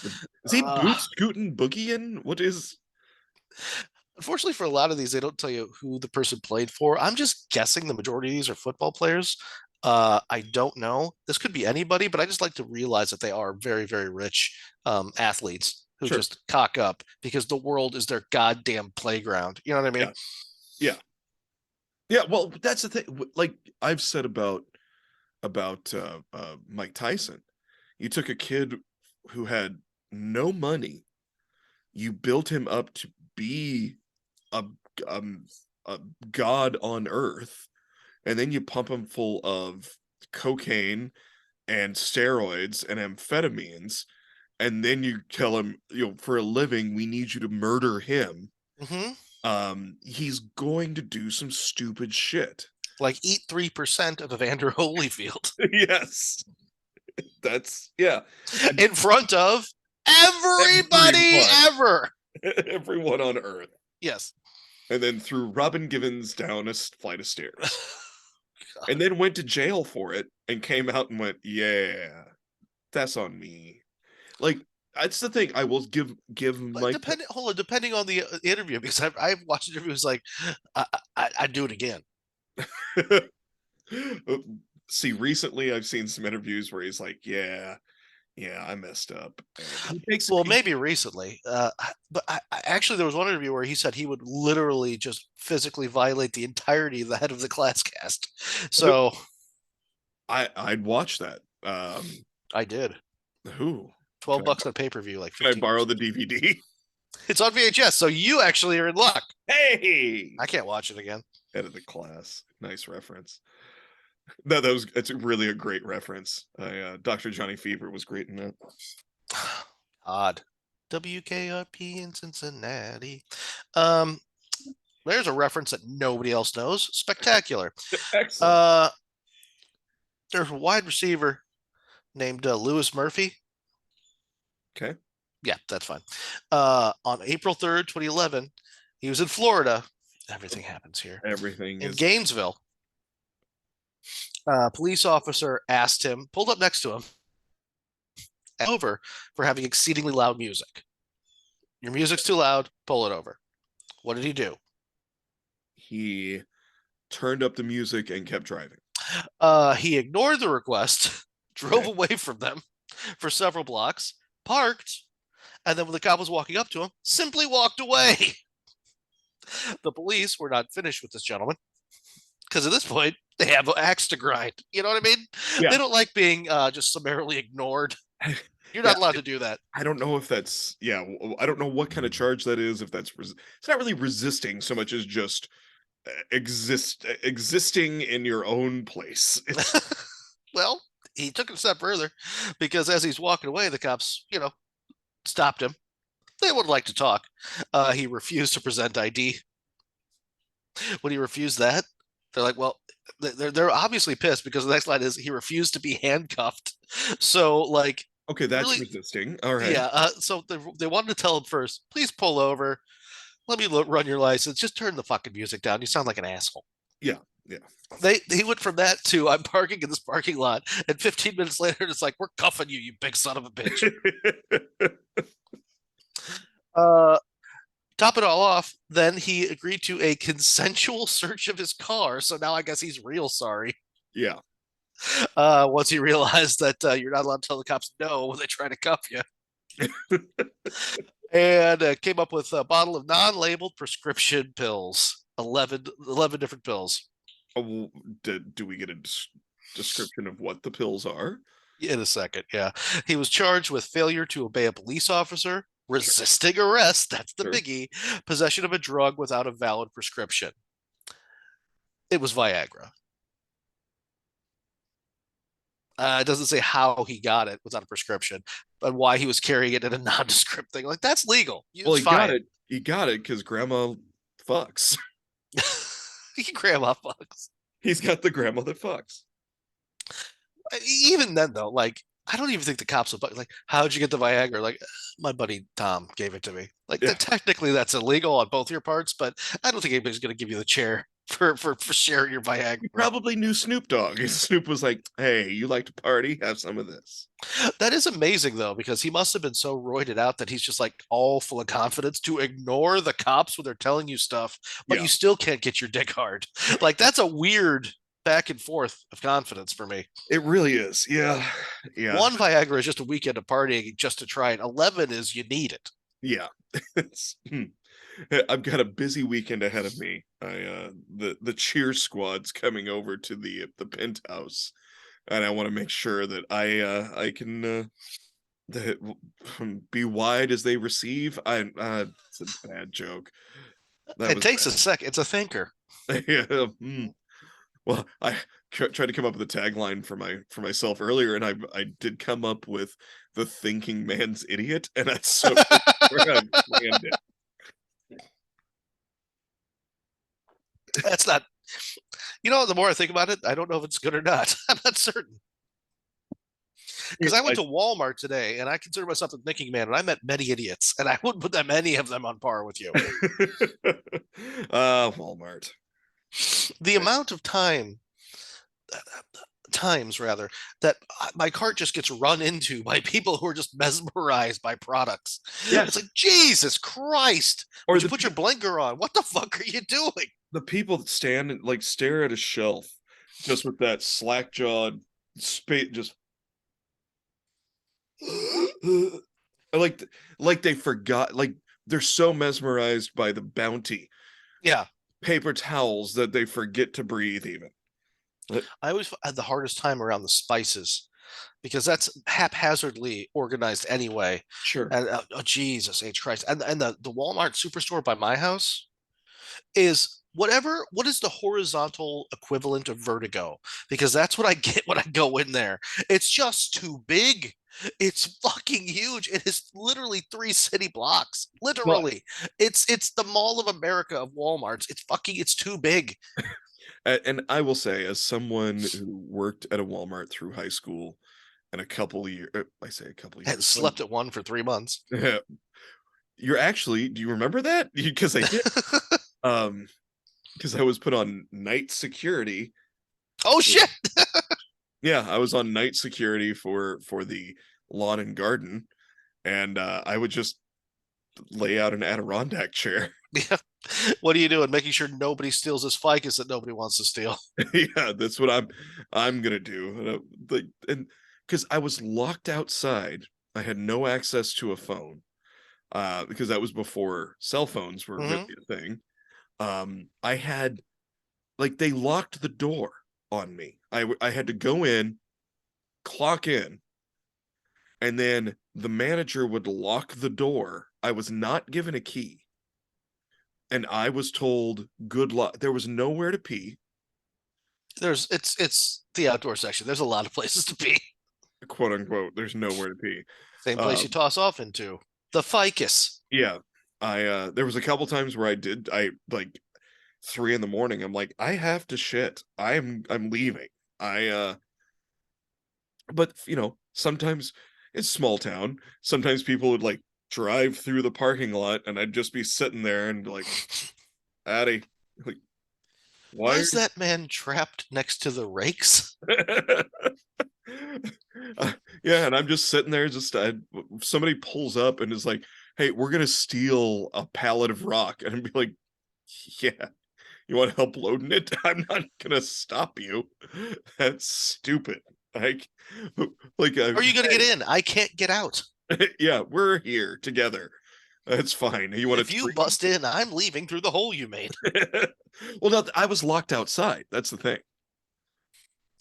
Is he boot Uh, scooting boogieing? What is? Unfortunately, for a lot of these, they don't tell you who the person played for. I'm just guessing the majority of these are football players. I don't know. This could be anybody, but I just like to realize that they are very, very rich athletes who Sure. just cock up because the world is their goddamn playground. You know what I mean? Yeah. Yeah. Yeah. Well, that's the thing. Like I've said about Mike Tyson. You took a kid who had no money. You built him up to be a um, a god on earth, and then you pump him full of cocaine and steroids and amphetamines, and then you tell him, for a living, we need you to murder him. Mm-hmm. He's going to do some stupid shit. Like eat 3% of Evander Holyfield Yes, that's yeah. And in front of everybody everyone, ever. everyone on Earth, Yes. and then threw Robin Givens down a flight of stairs, and then went to jail for it, and came out and went, "Yeah, that's on me." Like that's the thing. I will give But Mike. depending on the interview, because I've watched interviews like I'd do it again. See, recently I've seen some interviews where he's like, "Yeah, yeah, I messed up." And he takes Well, maybe recently, but actually there was one interview where he said he would literally just physically violate the entirety of the head of the class cast. So I'd watch that. I did. Who 12 bucks on pay-per-view, like can I 15 borrow years the ago. DVD? It's on VHS, so you actually are in luck. Hey, I can't watch it again. head of the class. Nice reference. No, it's really a great reference. Dr. Johnny Fever was great in that. Odd. WKRP in Cincinnati. Um, there's a reference that nobody else knows. Spectacular. Excellent. Uh, there's a wide receiver named Lewis Murphy. Okay. Yeah, that's fine. On April 3rd, 2011, he was in Florida. Everything happens here. Everything In is Gainesville, a police officer asked him, pulled up next to him, over for having exceedingly loud music. Your music's too loud, pull it over. What did he do? he turned up the music and kept driving. He ignored the request, drove Okay. away from them for several blocks, parked, and then when the cop was walking up to him, simply walked away. The police were not finished with this gentleman because at this point they have an axe to grind. You know what I mean? Yeah. They don't like being just summarily ignored. You're Yeah, not allowed to do that. I don't know if that's I don't know what kind of charge that is. If that's it's not really resisting so much as just existing in your own place. Well, he took it a step further because as he's walking away, the cops, stopped him. They would like to talk. He refused to present ID. When he refused that, they're like, well, they're obviously pissed because the next line is he refused to be handcuffed. So like, Okay, that's really, resisting. All right. yeah. So they wanted to tell him first, please pull over. Let me run your license. Just turn the fucking music down. You sound like an asshole. Yeah. Yeah. He went from that to I'm parking in this parking lot, and 15 minutes later, it's like we're cuffing you, you big son of a bitch. Uh, Top it all off, then he agreed to a consensual search of his car. So now I guess he's real sorry. Yeah. Once he realized that you're not allowed to tell the cops no when they try to cuff you, and came up with a bottle of non-labeled prescription pills, 11 different pills. Oh, do we get a description of what the pills are? In a second, yeah. He was charged with failure to obey a police officer, resisting arrest, that's the Sure. biggie, possession of a drug without a valid prescription. It was Viagra. It doesn't say how he got it without a prescription, but why he was carrying it in a nondescript thing. Like that's legal. Well, It's fine. He got it because grandma fucks. Grandma fucks. He's got the grandma that fucks. Even then, though, like I don't even think the cops would like. How'd you get the Viagra? Like my buddy Tom gave it to me. Like Yeah, that, technically, that's illegal on both your parts, but I don't think anybody's going to give you the chair for sharing your you Viagra. probably knew Snoop Dogg. And Snoop was like, "Hey, you like to party? Have some of this." That is amazing though, because he must have been so roided out that he's just like all full of confidence to ignore the cops when they're telling you stuff, but Yeah, you still can't get your dick hard. Like that's a weird back and forth of confidence for me. it really is. Yeah, yeah, One Viagra is just a weekend of partying just to try it. 11 is you need it. yeah. It's, I've got a busy weekend ahead of me. The cheer squad's coming over to the penthouse, and I want to make sure that I can that be wide as they receive. It's a bad joke. That It was takes a sec. It's a thinker. bad. Yeah. Well, I tried to come up with a tagline for myself earlier, and I did come up with the thinking man's idiot, and that's so where I've landed. That's not, the more I think about it, I don't know if it's good or not. I'm not certain. Because I went I to Walmart today and I consider myself a thinking man, and I met many idiots, and I wouldn't put that many of them on par with you. Walmart. The amount of times rather, that my cart just gets run into by people who are just mesmerized by products. It's Yes, like, Jesus Christ, or would you put your blinker on? What the fuck are you doing? the people that stand and like stare at a shelf just with that slack jawed space just like like they forgot like they're so mesmerized by the bounty Yeah, paper towels that they forget to breathe even. I always had the hardest time around the spices because that's haphazardly organized anyway. Sure. And oh, Jesus H Christ, and the Walmart superstore by my house is what is the horizontal equivalent of vertigo, because that's what I get when I go in there. It's just too big. It's fucking huge. It is literally 3 city blocks. Well, Literally. It's the Mall of America of Walmarts. It's too big. and I will say, as someone who worked at a Walmart through high school and a couple of years, I say a couple of And years, slept at one for 3 months. you're actually, do you remember that? Because I did. Um, because I was put on night security. Oh shit. Yeah, I was on night security for the lawn and garden, and I would just lay out an Adirondack chair. Yeah. What are you doing? Making sure nobody steals this ficus that nobody wants to steal. Yeah, that's what I'm gonna do. And because I was locked outside, I had no access to a phone. Because that was before cell phones were really Hmm. a thing. I had like they locked the door on me. I had to go in, clock in, and then the manager would lock the door. I was not given a key, and I was told good luck. There was nowhere to pee, It's the outdoor section. There's a lot of places to be. quote unquote. There's nowhere to pee. Same place you Um, toss off into. The ficus. yeah, I there was a couple times where I like 3 in the morning. I'm like, I have to shit. I'm leaving. I but sometimes it's small town. Sometimes people would like drive through the parking lot and I'd just be sitting there and be like, Addy, like, why Was that man trapped next to the rakes? yeah, and I'm just sitting there, somebody pulls up and is like, "Hey, we're gonna steal a pallet of rock," and I'd be like, "Yeah, you want help loading it? I'm not gonna stop you. That's stupid." Like, like, Are you going to get in? I can't get out. yeah, we're here together. That's fine. You want If to you treat? bust in, I'm leaving through the hole you made. Well, no, I was locked outside. That's the thing.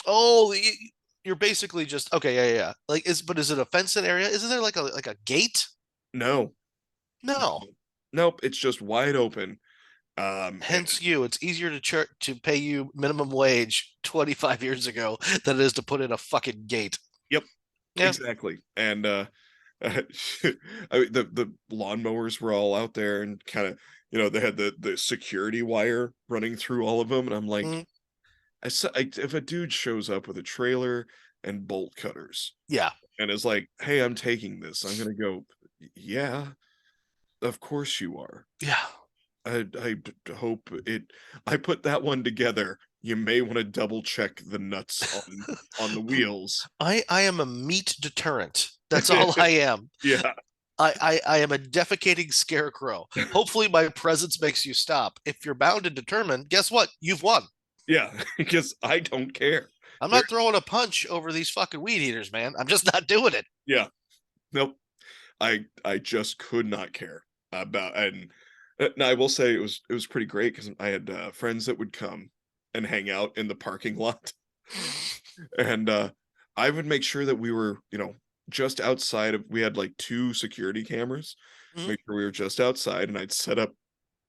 Oh, you're basically just okay. Yeah, yeah, yeah. Like, is it a fenced area? Isn't there like a gate? No, No. nope. It's just wide open. And Hence you. It's easier to pay you minimum wage 25 years ago than it is to put in a fucking gate. yep, Yeah. exactly. And the lawnmowers were all out there and kind of they had the security wire running through all of them, and I'm like, Mm. if a dude shows up with a trailer and bolt cutters. Yeah. And it's like, "Hey, I'm taking this." I'm gonna go, "Yeah, of course you are. Yeah. Hope it I put that one together. You may wanna double check the nuts on the wheels." I am a meat deterrent. That's all I am. Yeah, I am a defecating scarecrow. Hopefully, my presence makes you stop. If you're bound and determined, guess what? You've won. yeah, because I don't care. I'm There not throwing a punch over these fucking weed eaters, man. I'm just not doing it. Yeah, nope. I just could not care about and I will say it was pretty great because I had, friends that would come and hang out in the parking lot, and, I would make sure that we were, just outside of we had, like, 2 security cameras, Mhm. make sure we were just outside, and I'd set up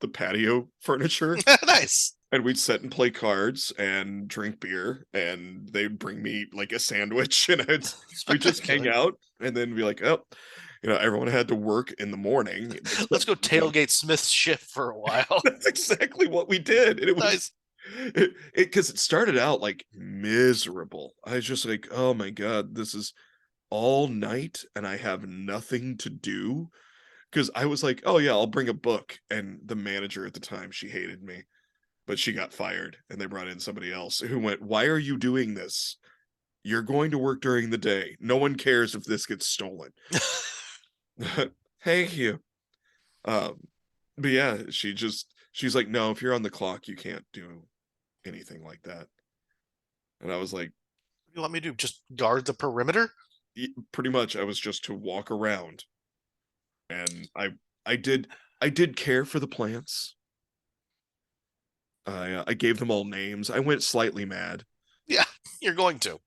the patio furniture, Nice. and we'd sit and play cards and drink beer, and they'd bring me, like, a sandwich, and we'd just hang Spectacular. out, and then be like, "Oh," everyone had to work in the morning, Let's except go for me. tailgate Smith's shift for a while. That's exactly what we did, and it was Nice. because it started out, like, miserable. I was just like, "Oh my god, this is all night, and I have nothing to do." Because I was like, "Oh, yeah, I'll bring a book," and the manager at the time, she hated me, but she got fired, and they brought in somebody else who went, "Why are you doing this? You're going to work during the day. No one cares if this gets stolen." Thank you. Um, but yeah, she's like, "No, if you're on the clock, you can't do anything like that." And I was like, You want me to just guard the perimeter? Pretty much, I was just to walk around, and I did I did care for the plants. I gave them all names. I went slightly mad. Yeah, you're going to.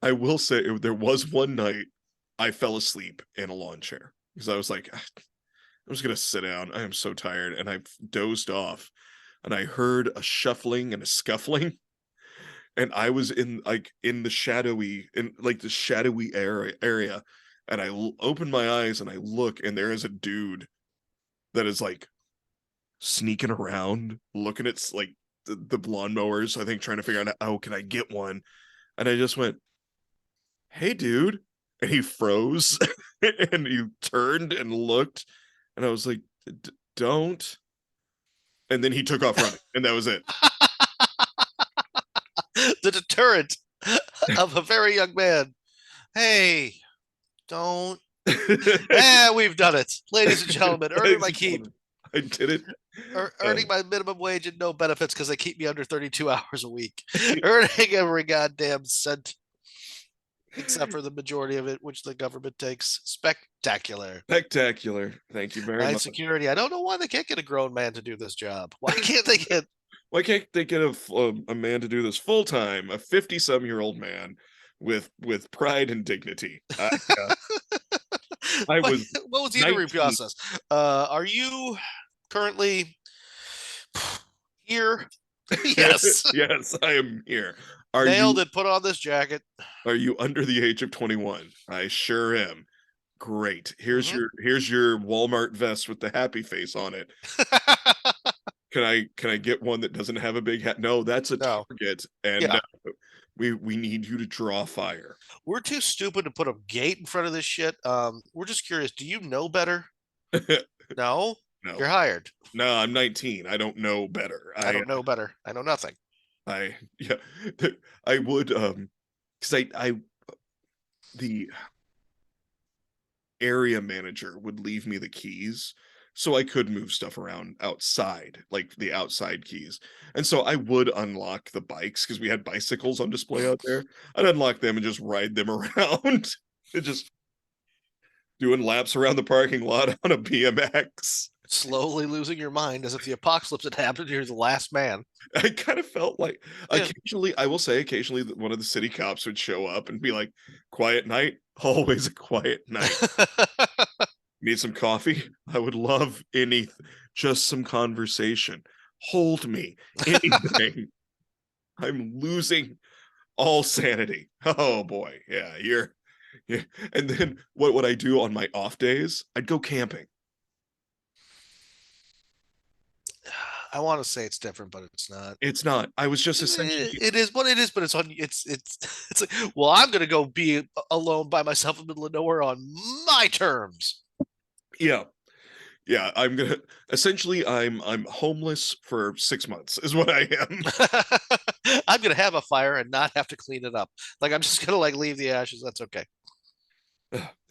I will say there was one night I fell asleep in a lawn chair because I was like, "Ah, I'm just gonna sit down. I am so tired," and I dozed off, and I heard a shuffling and a scuffling, and I was in the shadowy area, and I open my eyes and I look, and there is a dude that is like sneaking around, looking at like the lawnmowers. I think trying to figure out, oh, can I get one? And I just went, "Hey, dude," and he froze, and he turned and looked, and I was like, Don't." And then he took off running, and that was it. The deterrent of a very young man. Hey, don't. We've done it. Ladies and gentlemen, earning Ladies my and keep. gentlemen, I did it. Earning my minimum wage and no benefits because they keep me under 32 hours a week. Earning every goddamn cent except for the majority of it, which the government takes. Spectacular. Spectacular. Thank you very Night much. security. I don't know why they can't get a grown man to do this job. Why can't they get? Why can't they get a man to do this full time? A 50-some-year-old man with pride and dignity. I what was was the interview 19. process? Are you currently here? Yes. Yes, I am here. Are Nailed you it. Put on this jacket. are you under the age of 21? I sure am. Great. Mhm. Here's your Walmart vest with the happy face on it. Can I get one that doesn't have a big hat? No, that's a No. Target, and Yeah. we need you to draw fire. We're too stupid to put a gate in front of this shit. We're just curious. Do you know better? No. No. You're hired. No, I'm 19. I don't know better. I don't know better. I know nothing. Yeah, I would, because the area manager would leave me the keys so I could move stuff around outside, like the outside keys. And so I would unlock the bikes because we had bicycles on display out there. I'd unlock them and just ride them around and just doing laps around the parking lot on a BMX. Slowly losing your mind as if the apocalypse had happened. You're the last man. I kind of felt like Yeah. occasionally, I will say, occasionally one of the city cops would show up and be like, "Quiet night, always a quiet night. Need some coffee? I would love just some conversation. Hold me, anything. I'm losing all sanity." Oh boy, yeah. And then what would I do on my off days? I'd go camping. I want to say it's different, but it's not. It's not. I was just essentially It is what it is, but it's on. It's it's like, well, I'm gonna go be alone by myself in the middle of nowhere on my terms. yeah. Yeah, I'm homeless for 6 months is what I am. I'm gonna have a fire and not have to clean it up. Like I'm just gonna like leave the ashes. That's okay.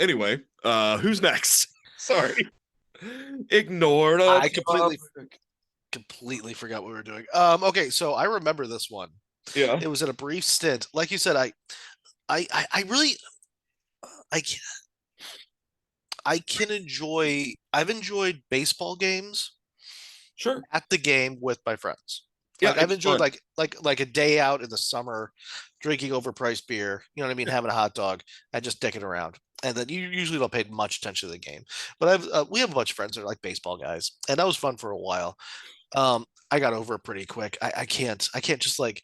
Anyway, who's next? Sorry. Ignore the I topic. completely forgot what we were doing. Okay, so I remember this one. Yeah, It was in a brief stint. Like you said, I really I can, I can enjoy. I've enjoyed baseball games sure. at the game with my friends. Yeah, Like I've it's enjoyed fun. like a day out in the summer, drinking overpriced beer. You know what I mean? Having a hot dog and just dicking around. And then you usually don't pay much attention to the game. But we have a bunch of friends that are like baseball guys, and that was fun for a while. I got over it pretty quick. I can't just like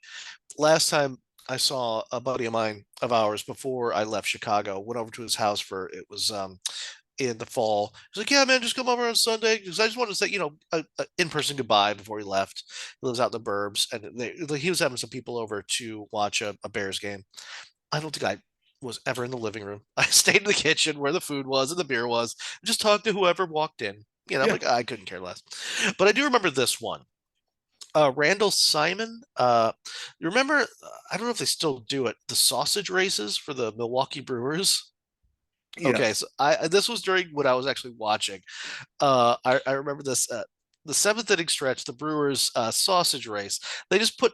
last time I saw a buddy of mine of ours before I left Chicago. Went over to his house for it was in the fall. He's like, "Yeah, man, just come over on Sunday because I just wanted to say, a in-person goodbye before he left." He lives out in the burbs, and he was having some people over to watch a Bears game. I don't think I was ever in the living room. I stayed in the kitchen where the food was and the beer was, and just talked to whoever walked in. I'm Yeah. like, I couldn't care less. But I do remember this one. Randall Simon. You remember? I don't know if they still do it. The sausage races for the Milwaukee Brewers. Okay, Yes. so I this was during when I was actually watching. I remember this. The seventh inning stretch, the Brewers sausage race. They just put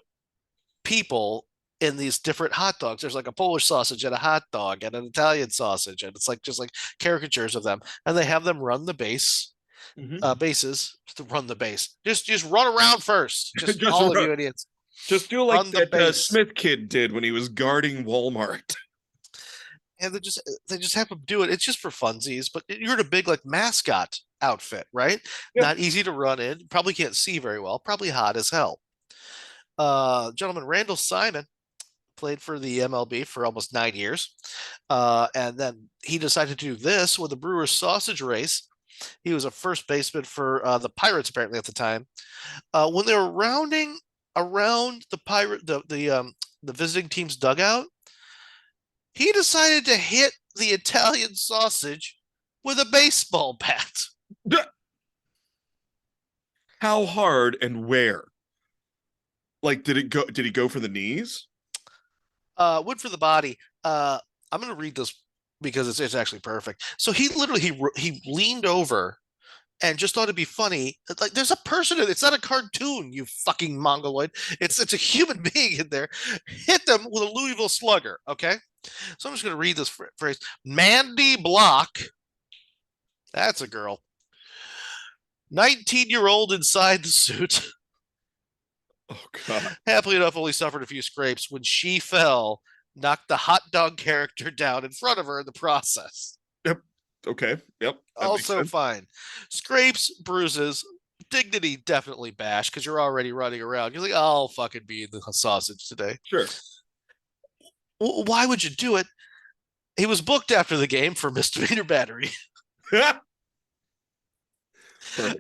people in these different hot dogs. There's like a Polish sausage and a hot dog and an Italian sausage, and it's like just like caricatures of them, and they have them run the Hmm. bases to run the base. Just run around first. Just just all of ru- you idiots, just do like run the that base. Smith kid did when he was guarding Walmart. And they just have them do it. It's just for funsies, but you're in a big like mascot outfit, right? Yeah. Not easy to run in. Probably can't see very well. Probably hot as hell. Gentleman Randall Simon played for the MLB for almost 9 years. And then he decided to do this with the Brewers sausage race. He was a first baseman for the Pirates apparently at the time. When they were rounding around the visiting team's dugout, he decided to hit the Italian sausage with a baseball bat. How hard and where? Like, did he go for the knees? Went for the body. I'm going to read this because it's actually perfect. So he literally he leaned over and just thought it'd be funny. Like there's a person in it. It's not a cartoon, you fucking mongoloid. It's a human being in there. Hit them with a Louisville Slugger. Okay, so I'm just gonna read this phrase. Mandy Block. That's a girl. 19-year-old inside the suit. Oh God. Happily enough, only suffered a few scrapes when she fell, knocked the hot dog character down in front of her in the process. Yep. Okay. Yep. That makes Also sense. fine. Scrapes, bruises, dignity definitely bashed because you're already running around. You're like, I'll fucking be in the sausage today. Sure. Why would you do it? He was booked after the game for misdemeanor battery. Perfect.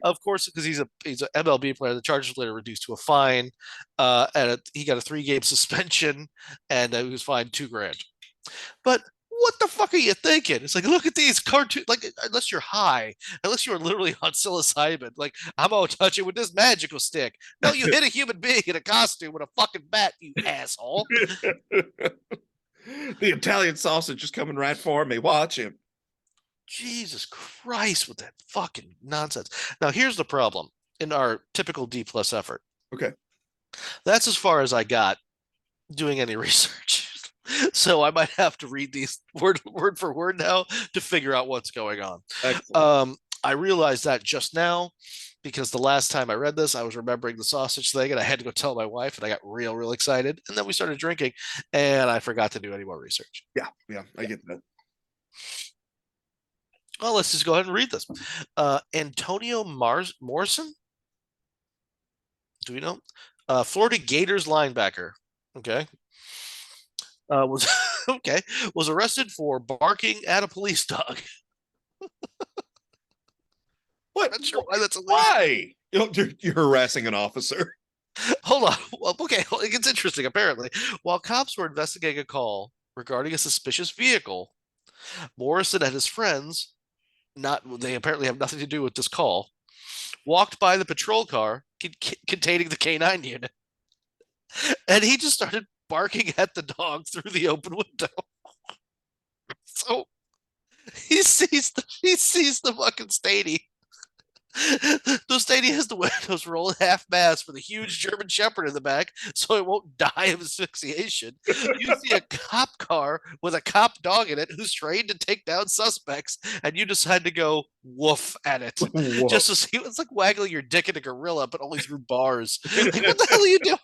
Of course, because he's an MLB player. The charges were later reduced to a fine, and he got a 3-game suspension, and he was fined $2,000. But what the fuck are you thinking? It's like, look at these cartoon. Like, unless you're high, unless you're literally on psilocybin, like I'm gonna touch it with this magical stick. No, you hit a human being in a costume with a fucking bat, you asshole. The Italian sausage is coming right for me. Watch him. Jesus Christ, with that fucking nonsense. Now, here's the problem in our typical D plus effort. Okay. That's as far as I got doing any research. So I might have to read these word for word now to figure out what's going on. Excellent. I realized that just now because the last time I read this, I was remembering the sausage thing and I had to go tell my wife and I got real excited. And then we started drinking and I forgot to do any more research. Yeah. Yeah. I get that. Well, let's just go ahead and read this. Antonio Morrison, do we know? Florida Gators linebacker. Okay. Was okay. Was arrested for barking at a police dog. What? Not sure why that's illegal. Why? You're harassing an officer. Hold on. Well, okay, well, it gets interesting. Apparently, while cops were investigating a call regarding a suspicious vehicle, Morrison and his friends, not they apparently have nothing to do with this call, walked by the patrol car containing the K9 unit, and he just started barking at the dog through the open window. So he sees the fucking Stady. The Stady has the windows rolled half mast with a huge German Shepherd in the back, so it won't die of asphyxiation. You see a cop car with a cop dog in it who's trained to take down suspects, and you decide to go woof at it. Whoa. Just to see it's like waggling your dick at a gorilla, but only through bars. Like, what the hell are you doing?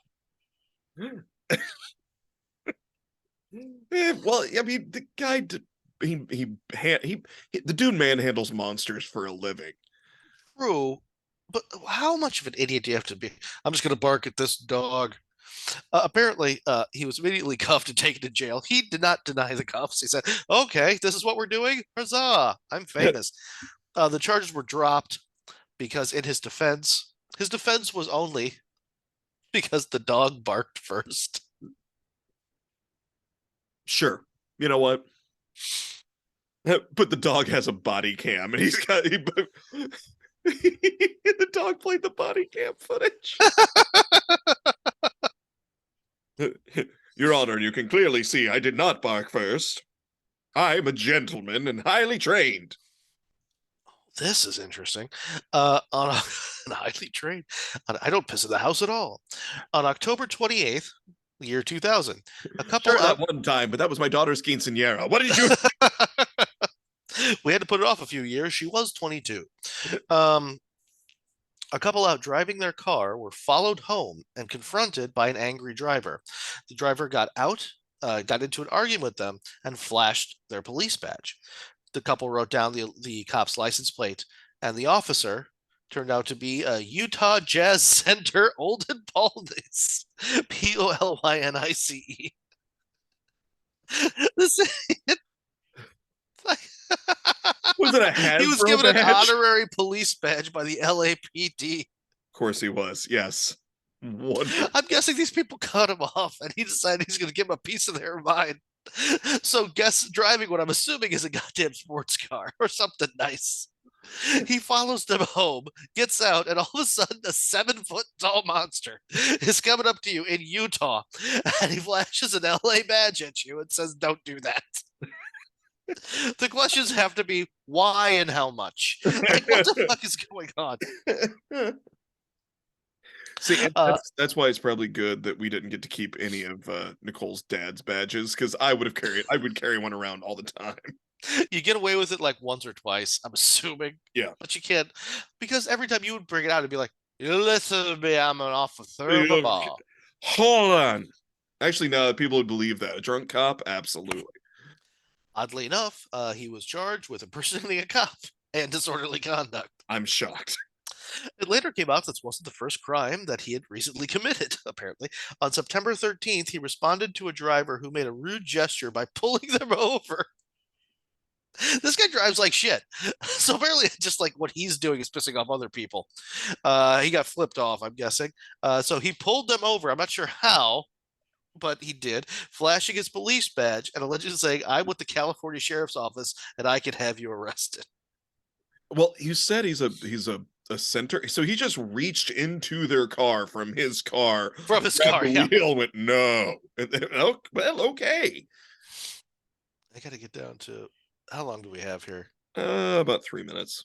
Well, I mean, the guy, the dude manhandles monsters for a living. True, but how much of an idiot do you have to be? I'm just gonna bark at this dog. Apparently, he was immediately cuffed and taken to jail. He did not deny the cuffs. He said, "Okay, this is what we're doing. Huzzah! I'm famous." The charges were dropped because, in his defense was only because the dog barked first. Sure. You know what? But the dog has a body cam, and the dog played the body cam footage. Your Honor, you can clearly see I did not bark first. I'm a gentleman and highly trained. This is interesting. On a highly trained, I don't piss in the house at all. On October 28th, the year 2000, a couple Sure, out. that one time, but that was my daughter's quinceanera. What did you? We had to put it off a few years. She was 22. Um, a couple out driving their car were followed home and confronted by an angry driver. The driver got out, got into an argument with them, and flashed their police badge. The couple wrote down the cop's license plate, and the officer turned out to be a Utah Jazz Center Olden Polynice, Polynice. This Was it a he was Hasbro given an badge? honorary police badge by the LAPD. Of course he was. Yes. Wonderful. I'm guessing these people cut him off, and he decided he's going to give them a piece of their mind. So, guess driving what I'm assuming is a goddamn sports car or something nice. He follows them home, gets out, and all of a sudden, a 7-foot tall monster is coming up to you in Utah, and he flashes an LA badge at you and says, "Don't do that." The questions have to be why and how much. Like, what the fuck is going on? See, that's why it's probably good that we didn't get to keep any of Nicole's dad's badges, because I would carry one around all the time. You get away with it like once or twice, I'm assuming. Yeah. But you can't, because every time you would bring it out, it'd be like, "You listen to me, I'm an officer of the law." Hold on. Actually, no, people would believe that. A drunk cop? Absolutely. Oddly enough, he was charged with impersonating a cop and disorderly conduct. I'm shocked. It later came out this wasn't the first crime that he had recently committed, apparently. On September 13th, he responded to a driver who made a rude gesture by pulling them over. This guy drives like shit. So apparently just like what he's doing is pissing off other people. He got flipped off, I'm guessing. So he pulled them over. I'm not sure how, but he did, flashing his police badge and allegedly saying, "I'm with the California Sheriff's Office and I can have you arrested." Well, you said he's a center, so he just reached into their car from his car, From his grabbed car, the yeah. wheel, and went no. And then, oh, well, okay. I got to get down to how long do we have here? About 3 minutes.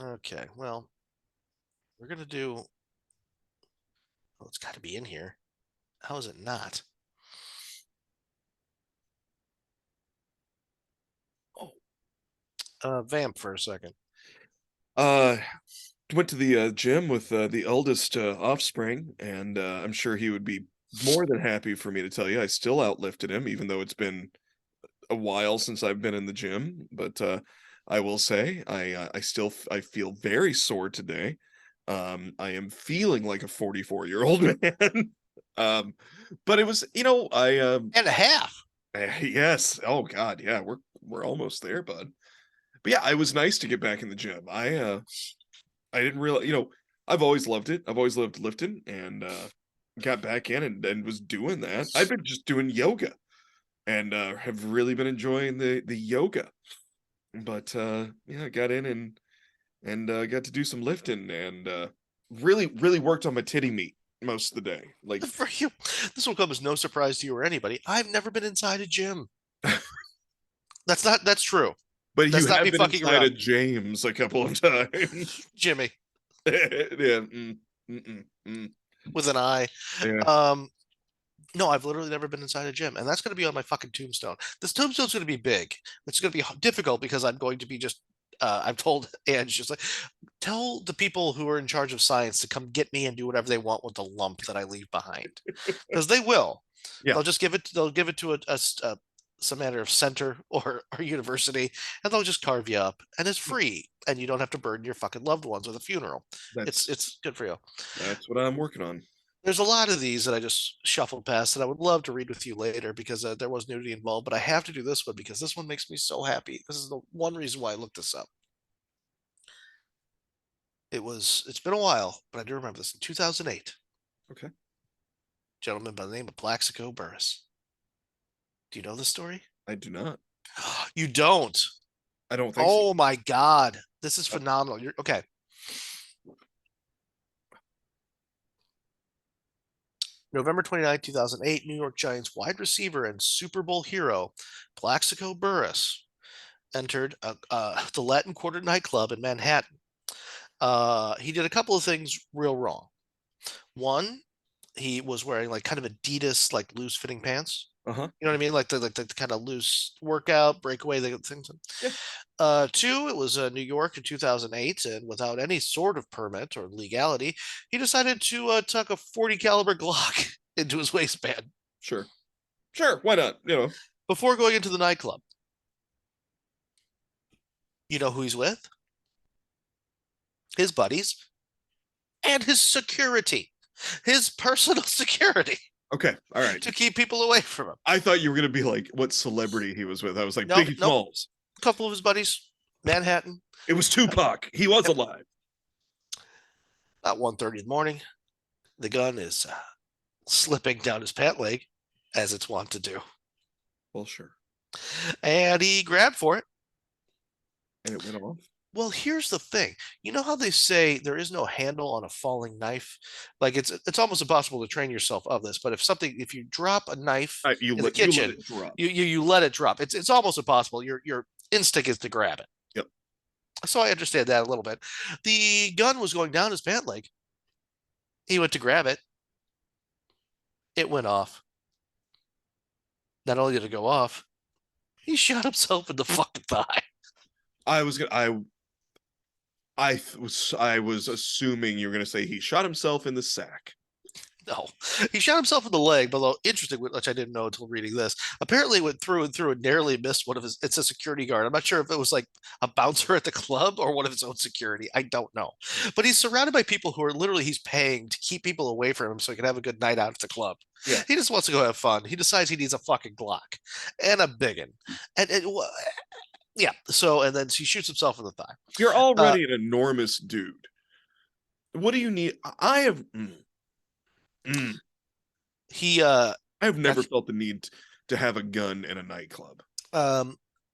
Okay, well, we're going to do. Oh, it's got to be in here. How is it not? Vamp for a second. Uh, went to the gym with the eldest offspring, and I'm sure he would be more than happy for me to tell you I still outlifted him, even though it's been a while since I've been in the gym. But I will say I feel very sore today. I am feeling like a 44-year-old man. But it was, And a half. yes. Oh God, yeah, we're almost there, bud. But yeah, it was nice to get back in the gym. I didn't realize, I've always loved it. I've always loved lifting, and got back in and was doing that. I've been just doing yoga, and have really been enjoying the yoga. But yeah, I got in and got to do some lifting, and really worked on my titty meat most of the day. Like, For you, this will come as no surprise to you or anybody. I've never been inside a gym. That's true. but you That's not have me been fucking inside around. of James a couple of times. Jimmy Yeah. with an eye. Yeah. Um, no, I've literally never been inside a gym, and that's going to be on my fucking tombstone. This tombstone's going to be big. It's going to be difficult because I'm going to be just. I've told Ange just like, tell the people who are in charge of science to come get me and do whatever they want with the lump that I leave behind, because they will. Yeah. They'll just give it. They'll give it to some matter of center or university, and they'll just carve you up, and it's free, and you don't have to burden your fucking loved ones with a funeral. That's It's good for you. that's what I'm working on. There's a lot of these that I just shuffled past that I would love to read with you later because there was nudity involved, but I have to do this one because this one makes me so happy. This is the one reason why I looked this up. It's been a while, but I do remember this in 2008. Okay. Gentleman by the name of Plaxico Burress. Do you know this story? I do not. You don't. I don't think so. Oh my God. This is phenomenal. You're okay. November 29, 2008, New York Giants wide receiver and Super Bowl hero Plaxico Burress entered the Latin Quarter nightclub in Manhattan. He did a couple of things real wrong. One, he was wearing like kind of Adidas, like loose fitting pants. Uh-huh. You know what I mean? Like the kind of loose workout, breakaway things. Yeah. Two, it was New York in 2008, and without any sort of permit or legality, he decided to tuck a 40 caliber Glock into his waistband Sure. Sure. Why not? You know. before going into the nightclub. You know who he's with? His buddies and his security, his personal security Okay. All right. to keep people away from him. I thought you were gonna be like what celebrity he was with. I was like, Nope, Biggie nope. Smalls. A couple of his buddies, Manhattan. It was Tupac. He was Yep. alive. About 1:30 in the morning, the gun is slipping down his pant leg, as it's wont to do. Well, sure. And he grabbed for it. And it went off. Well, here's the thing. You know how they say there is no handle on a falling knife? Like it's almost impossible to train yourself of this, but if you drop a knife You in the let kitchen, it drop. you let it drop. It's almost impossible. Your instinct is to grab it. Yep. So I understand that a little bit. The gun was going down his pant leg. He went to grab it. It went off. Not only did it go off, he shot himself in the fucking thigh. I was gonna I was assuming you were gonna say he shot himself in the sack. No, he shot himself in the leg. Although interesting, which I didn't know until reading this. Apparently, it went through and through and narrowly missed one of his. It's a security guard. I'm not sure if it was like a bouncer at the club or one of his own security. I don't know. But he's surrounded by people who are literally he's paying to keep people away from him so he can have a good night out at the club. Yeah. He just wants to go have fun. He decides he needs a fucking Glock and a biggin. And yeah. So and then he shoots himself in the thigh. You're already an enormous dude. What do you need? I have. He I've never felt the need to have a gun in a nightclub.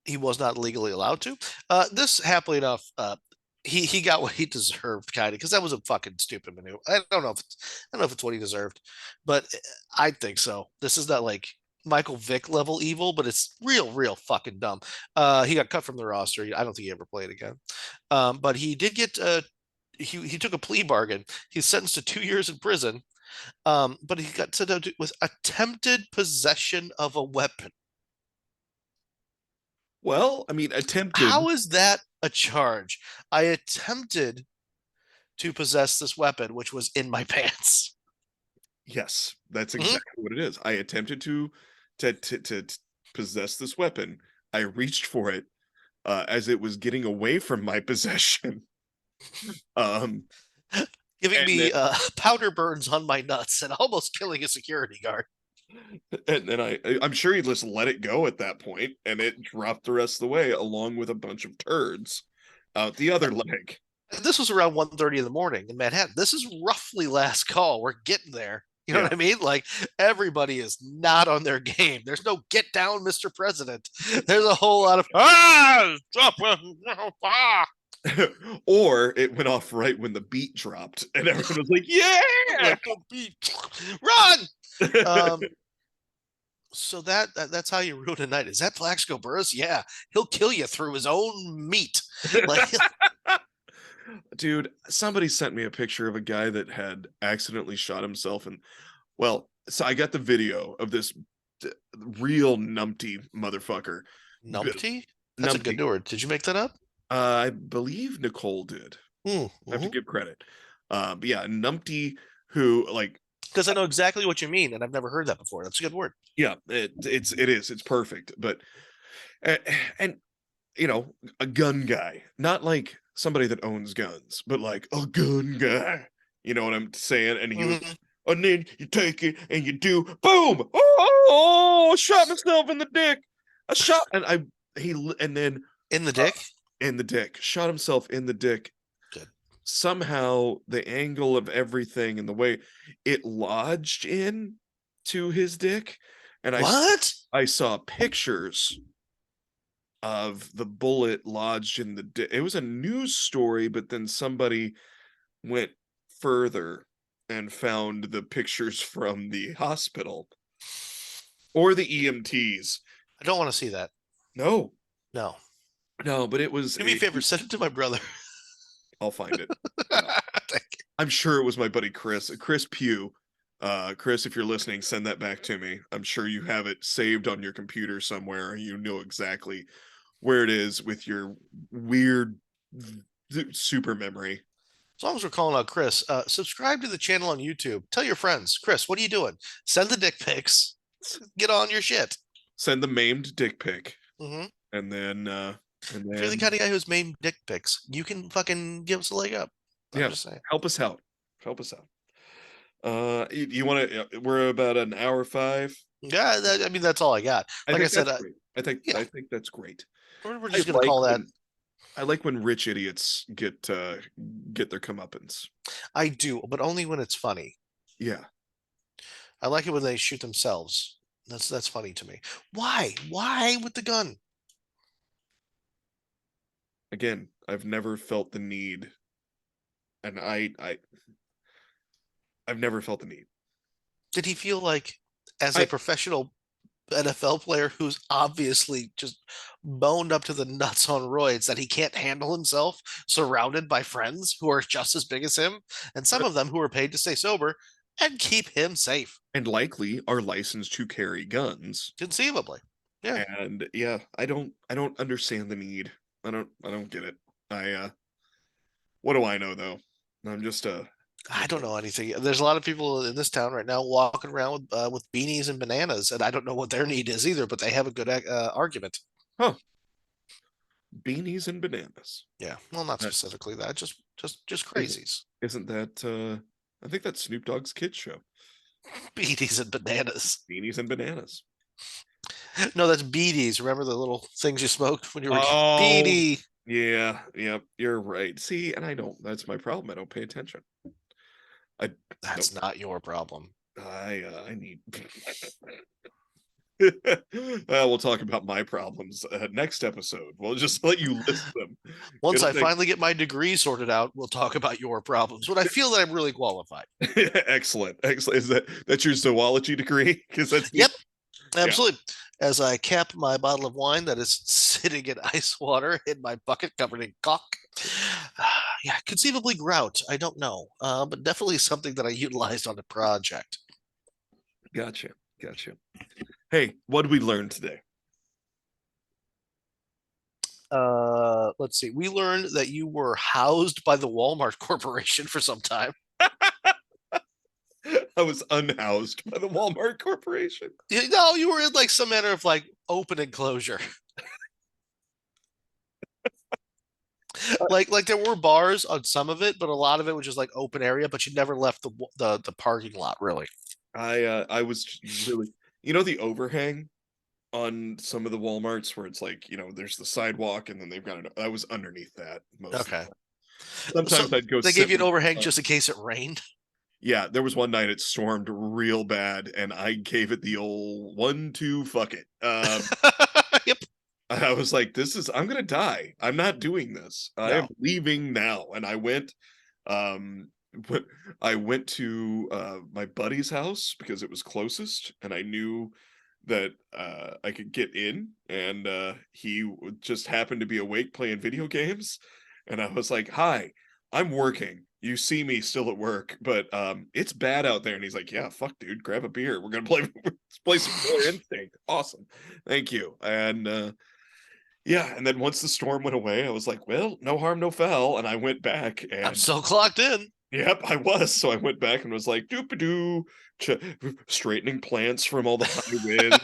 he was not legally allowed to. This happily enough, he got what he deserved, kind of, because that was a fucking stupid maneuver. I don't know if it's what he deserved, but I think so. This is not like Michael Vick level evil, but it's real fucking dumb. He got cut from the roster. I don't think he ever played again. But he did get he took a plea bargain. He's sentenced to 2 years in prison. But he got sentenced with attempted possession of a weapon. Well, I mean, attempted. How is that a charge? I attempted to possess this weapon, which was in my pants. Yes, that's exactly what it is. I attempted to possess this weapon. I reached for it as it was getting away from my possession. Giving me powder burns on my nuts and almost killing a security guard. And then I'm sure he just let it go at that point, and it dropped the rest of the way along with a bunch of turds out the other leg. And this was around 1:30 in the morning in Manhattan. This is roughly last call. We're getting there. You know Yeah. what I mean? Like everybody is not on their game. There's no get down, Mr. President. There's a whole lot of Or it went off right when the beat dropped and everyone was like, yeah. let the beat run. Um, so that's how you ruin a night. Is that Plaxico Burress? Yeah, he'll kill you through his own meat. Like Dude, somebody sent me a picture of a guy that had accidentally shot himself. And well, so I got the video of this real numpty motherfucker. numpty. That's a good Numpty. word. Did you make that up? I believe Nicole did. I have to Mm-hmm. give credit. But yeah, numpty who like Because I know exactly what you mean, and I've never heard that before. That's a good word. yeah, it's perfect. But uh, and you know, a gun guy, not like somebody that owns guns, but like a gun guy. You know what I'm saying? And he was, Mm-hmm. and then you take it and you do boom. Oh, shot myself in the dick. I shot, and and then In the uh, dick. in the dick, shot himself in the dick. Good. Somehow the angle of everything and the way it lodged in to his dick, and What? I saw pictures of the bullet lodged in the it was a news story, but then somebody went further and found the pictures from the hospital or the EMTs. I don't want to see that. No, No. no, but it was Do me a favor. Send it to my brother. I'll find it. I'm sure it was my buddy Chris Pugh. Chris, if you're listening, send that back to me. I'm sure you have it saved on your computer somewhere. You know exactly where it is with your weird super memory. As long as we're calling out Chris, subscribe to the channel on YouTube. Tell your friends, Chris, what are you doing? Send the dick pics. Get on your shit. Send the maimed dick pic, Mm-hmm. and then If you're the kind of guy who's made dick pics, you can fucking give us a leg up. I'm yeah, just saying. help us out. Help us out. You want to? We're about an hour 5. Yeah, I mean that's all I got. I Like I think said, that's great. yeah, I think that's great. we're I just gonna like call that. when I like when rich idiots get their comeuppance. I do, but only when it's funny. Yeah. I like it when they shoot themselves. That's funny to me. Why? Why with the gun? Again, I've never felt the need, and I've never felt the need. Did he feel like, as a I professional NFL player who's obviously just boned up to the nuts on roids, that he can't handle himself surrounded by friends who are just as big as him, and some of them who are paid to stay sober and keep him safe? and likely are licensed to carry guns. Conceivably. Yeah. And yeah, I don't understand the need. I don't get it. What do I know though? I'm just a I don't know anything. There's a lot of people in this town right now walking around with beanies and bananas, and I don't know what their need is either. But they have a good argument. huh, beanies and bananas. Yeah, well, not That specifically that, just isn't crazies. isn't that I think that's Snoop Dogg's kids show. Beanies and bananas. Beanies and bananas. No, that's beaties. Remember the little things you smoked when you were a kid? Oh, Beanie. yeah, yep, you're right. See, and I don't that's my problem. I don't pay attention. I don't That's not your problem. I need we'll talk about my problems next episode. We'll just let you list them. Once It'll I take finally get my degree sorted out, we'll talk about your problems. When I feel that I'm really qualified. excellent. Excellent. Is that's your zoology degree? Because that's the Yep, yeah. absolutely. As I cap my bottle of wine that is sitting in ice water in my bucket covered in caulk. Yeah, conceivably grout. I don't know, but definitely something that I utilized on the project. Gotcha. Gotcha. Hey, what did we learn today? Let's see. We learned that you were housed by the Walmart Corporation for some time. I was unhoused by the Walmart Corporation. No, you were in like some manner of like open enclosure. Like there were bars on some of it, but a lot of it was just like open area. But you never left the parking lot really. I was really the overhang on some of the Walmarts where it's like, there's the sidewalk and then they've got it. I was underneath that most of the Okay. time. So Sometimes I'd go they gave sit you an with overhang just in case it rained. yeah, there was one night it stormed real bad, and I gave it the old 1, 2, fuck it. Yep. I was like, this is I'm gonna die. I'm not doing this. I am No. leaving now. And I went um wh- I went to my buddy's house because it was closest and I knew that I could get in and just happened to be awake playing video games and I was like, "Hi, I'm working. You see me still at work, but it's bad out there." And he's like, "Yeah, fuck dude, grab a beer. We're going to play let's play some Killer Instinct." Awesome. Thank you. And yeah, and then once the storm went away, I was like, "Well, no harm, no foul," and I went back I'm and so clocked in. yep, I was. So I went back and was like, "Doop-a-doo," ch straightening plants from all the high winds.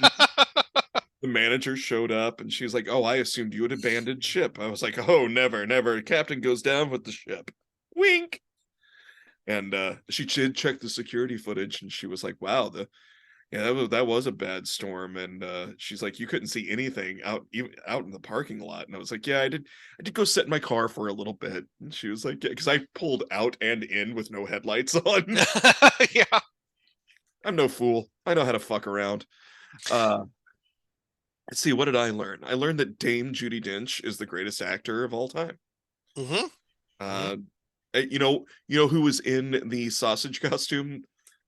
The manager showed up and she was like, "Oh, I assumed you had abandoned ship." I was like, "Oh, never, never. Captain goes down with the ship." Wink. And she did check the security footage and she was like, "Wow, the yeah, that was a bad storm." And she's like, "You couldn't see anything out even out in the parking lot." And I was like, "Yeah, I did go sit in my car for a little bit." And she was like, "Yeah, because I pulled out and in with no headlights on." Yeah. I'm no fool. I know how to fuck around. Uh let's see, what did I learn? I learned that Dame Judy Dench is the greatest actor of all time. Mm-hmm. Mm-hmm. Uh you know who was in the sausage costume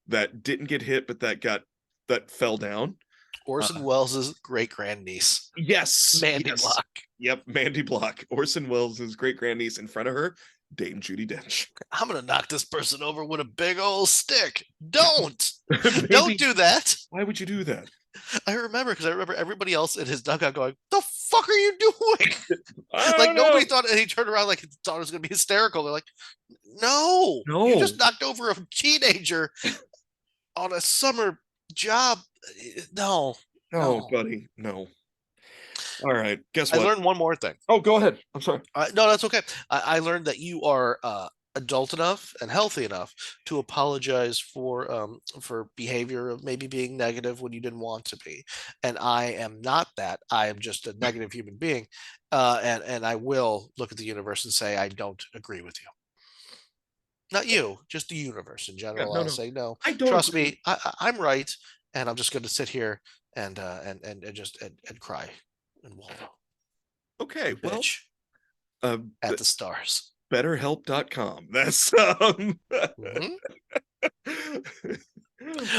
that didn't get hit but that fell down? Orson Uh Welles' great grandniece, yes, Mandy yes. Block. Yep, Mandy Block, Orson Welles' great grandniece in front of her, Dame Judy Dench. I'm gonna knock this person over with a big old stick. Don't, don't Maybe do that. why would you do that? I remember because I remember everybody else in his dugout going, "The fuck are you doing?" I Like don't nobody know. thought, and he turned around like he thought it was gonna be hysterical. They're like, "No, you No. just knocked over a teenager on a summer job. No, No, no." buddy. No. All right. Guess I what? learned one more thing. Oh, go ahead. I'm sorry. No, that's okay. I learned that you are adult enough and healthy enough to apologize for behavior of maybe being negative when you didn't want to be, and I am not that. I am just a negative human being, and I will look at the universe and say I don't agree with you. Not you, just the universe in Yeah, general. no, I'll no. say no. I don't Trust agree. me, I'm right, and I'm just going to sit here and just and cry and wallow Okay, and well, bitch uh, at the stars. betterhelp.com. That's Mhm.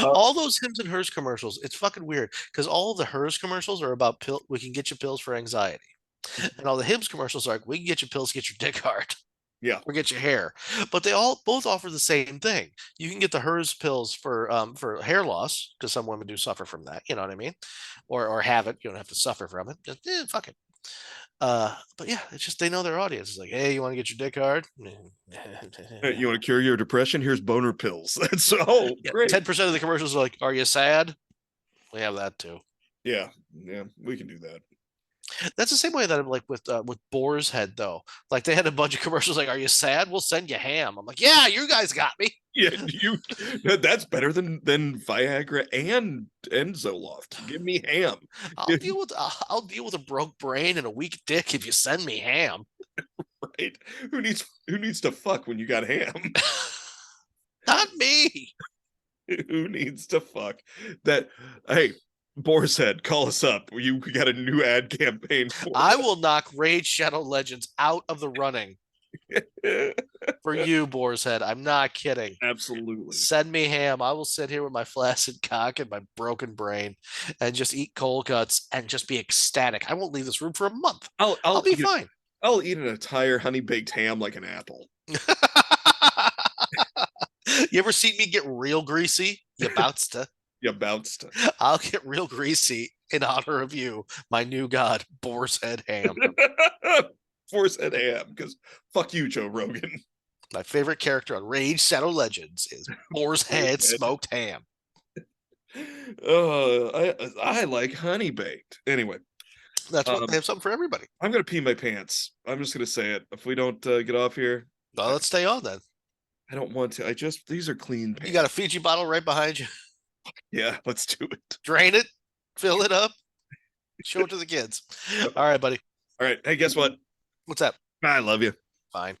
uh, All those hims and hers commercials, it's fucking weird because all of the hers commercials are about pill. We can get you pills for anxiety, and all the hims commercials are like we can get you pills to get your dick hard yeah. or get your hair. But they all both offer the same thing. You can get the hers pills for hair loss because some women do suffer from that. You know what I mean? Or have it. You don't have to suffer from it. Just fuck it. But yeah, it's just they know their audience. It's like, hey, you want to get your dick hard? You want to cure your depression? Here's boner pills. That's oh Yeah, great. 10% of the commercials are like, are you sad? We have that too. Yeah, yeah, we can do that. That's the same way that I'm like with Boar's Head though. Like they had a bunch of commercials like, "Are you sad? We'll send you ham." I'm like, "Yeah, you guys got me. Yeah, that's better than Viagra and Zoloft. Give me ham. I'll deal with a broke brain and a weak dick if you send me ham." Right? Who needs to fuck when you got ham? Not me. Who needs to fuck? That hey, Boar's Head, call us up. You got a new ad campaign for I will knock Raid Shadow Legends out of the running it. for you, Boar's Head. I'm not kidding. Absolutely. Send me ham. I will sit here with my flaccid cock and my broken brain and just eat cold cuts and just be ecstatic. I won't leave this room for a month. I'll I'll I'll be eat it. fine. I'll eat an entire honey baked ham like an apple. You ever see me get real greasy? You bouts to. You bounced. I'll get real greasy in honor of you, my new god, Boar's Head Ham. Force and ham, because fuck you, Joe Rogan. My favorite character on Rage Shadow Legends is Boar's Force Head head. Smoked Ham. I like honey baked. Anyway, That's what they um, have something for everybody. I'm gonna pee my pants. I'm just gonna say it. If we don't get off here, Well, I, let's stay on then. I don't want to. These are clean You got a pants. Fiji bottle right behind you. Yeah, let's do it. Drain it, fill it up, show it to the kids. All right, buddy. All right. Hey, guess what? What's that? I love you. Fine.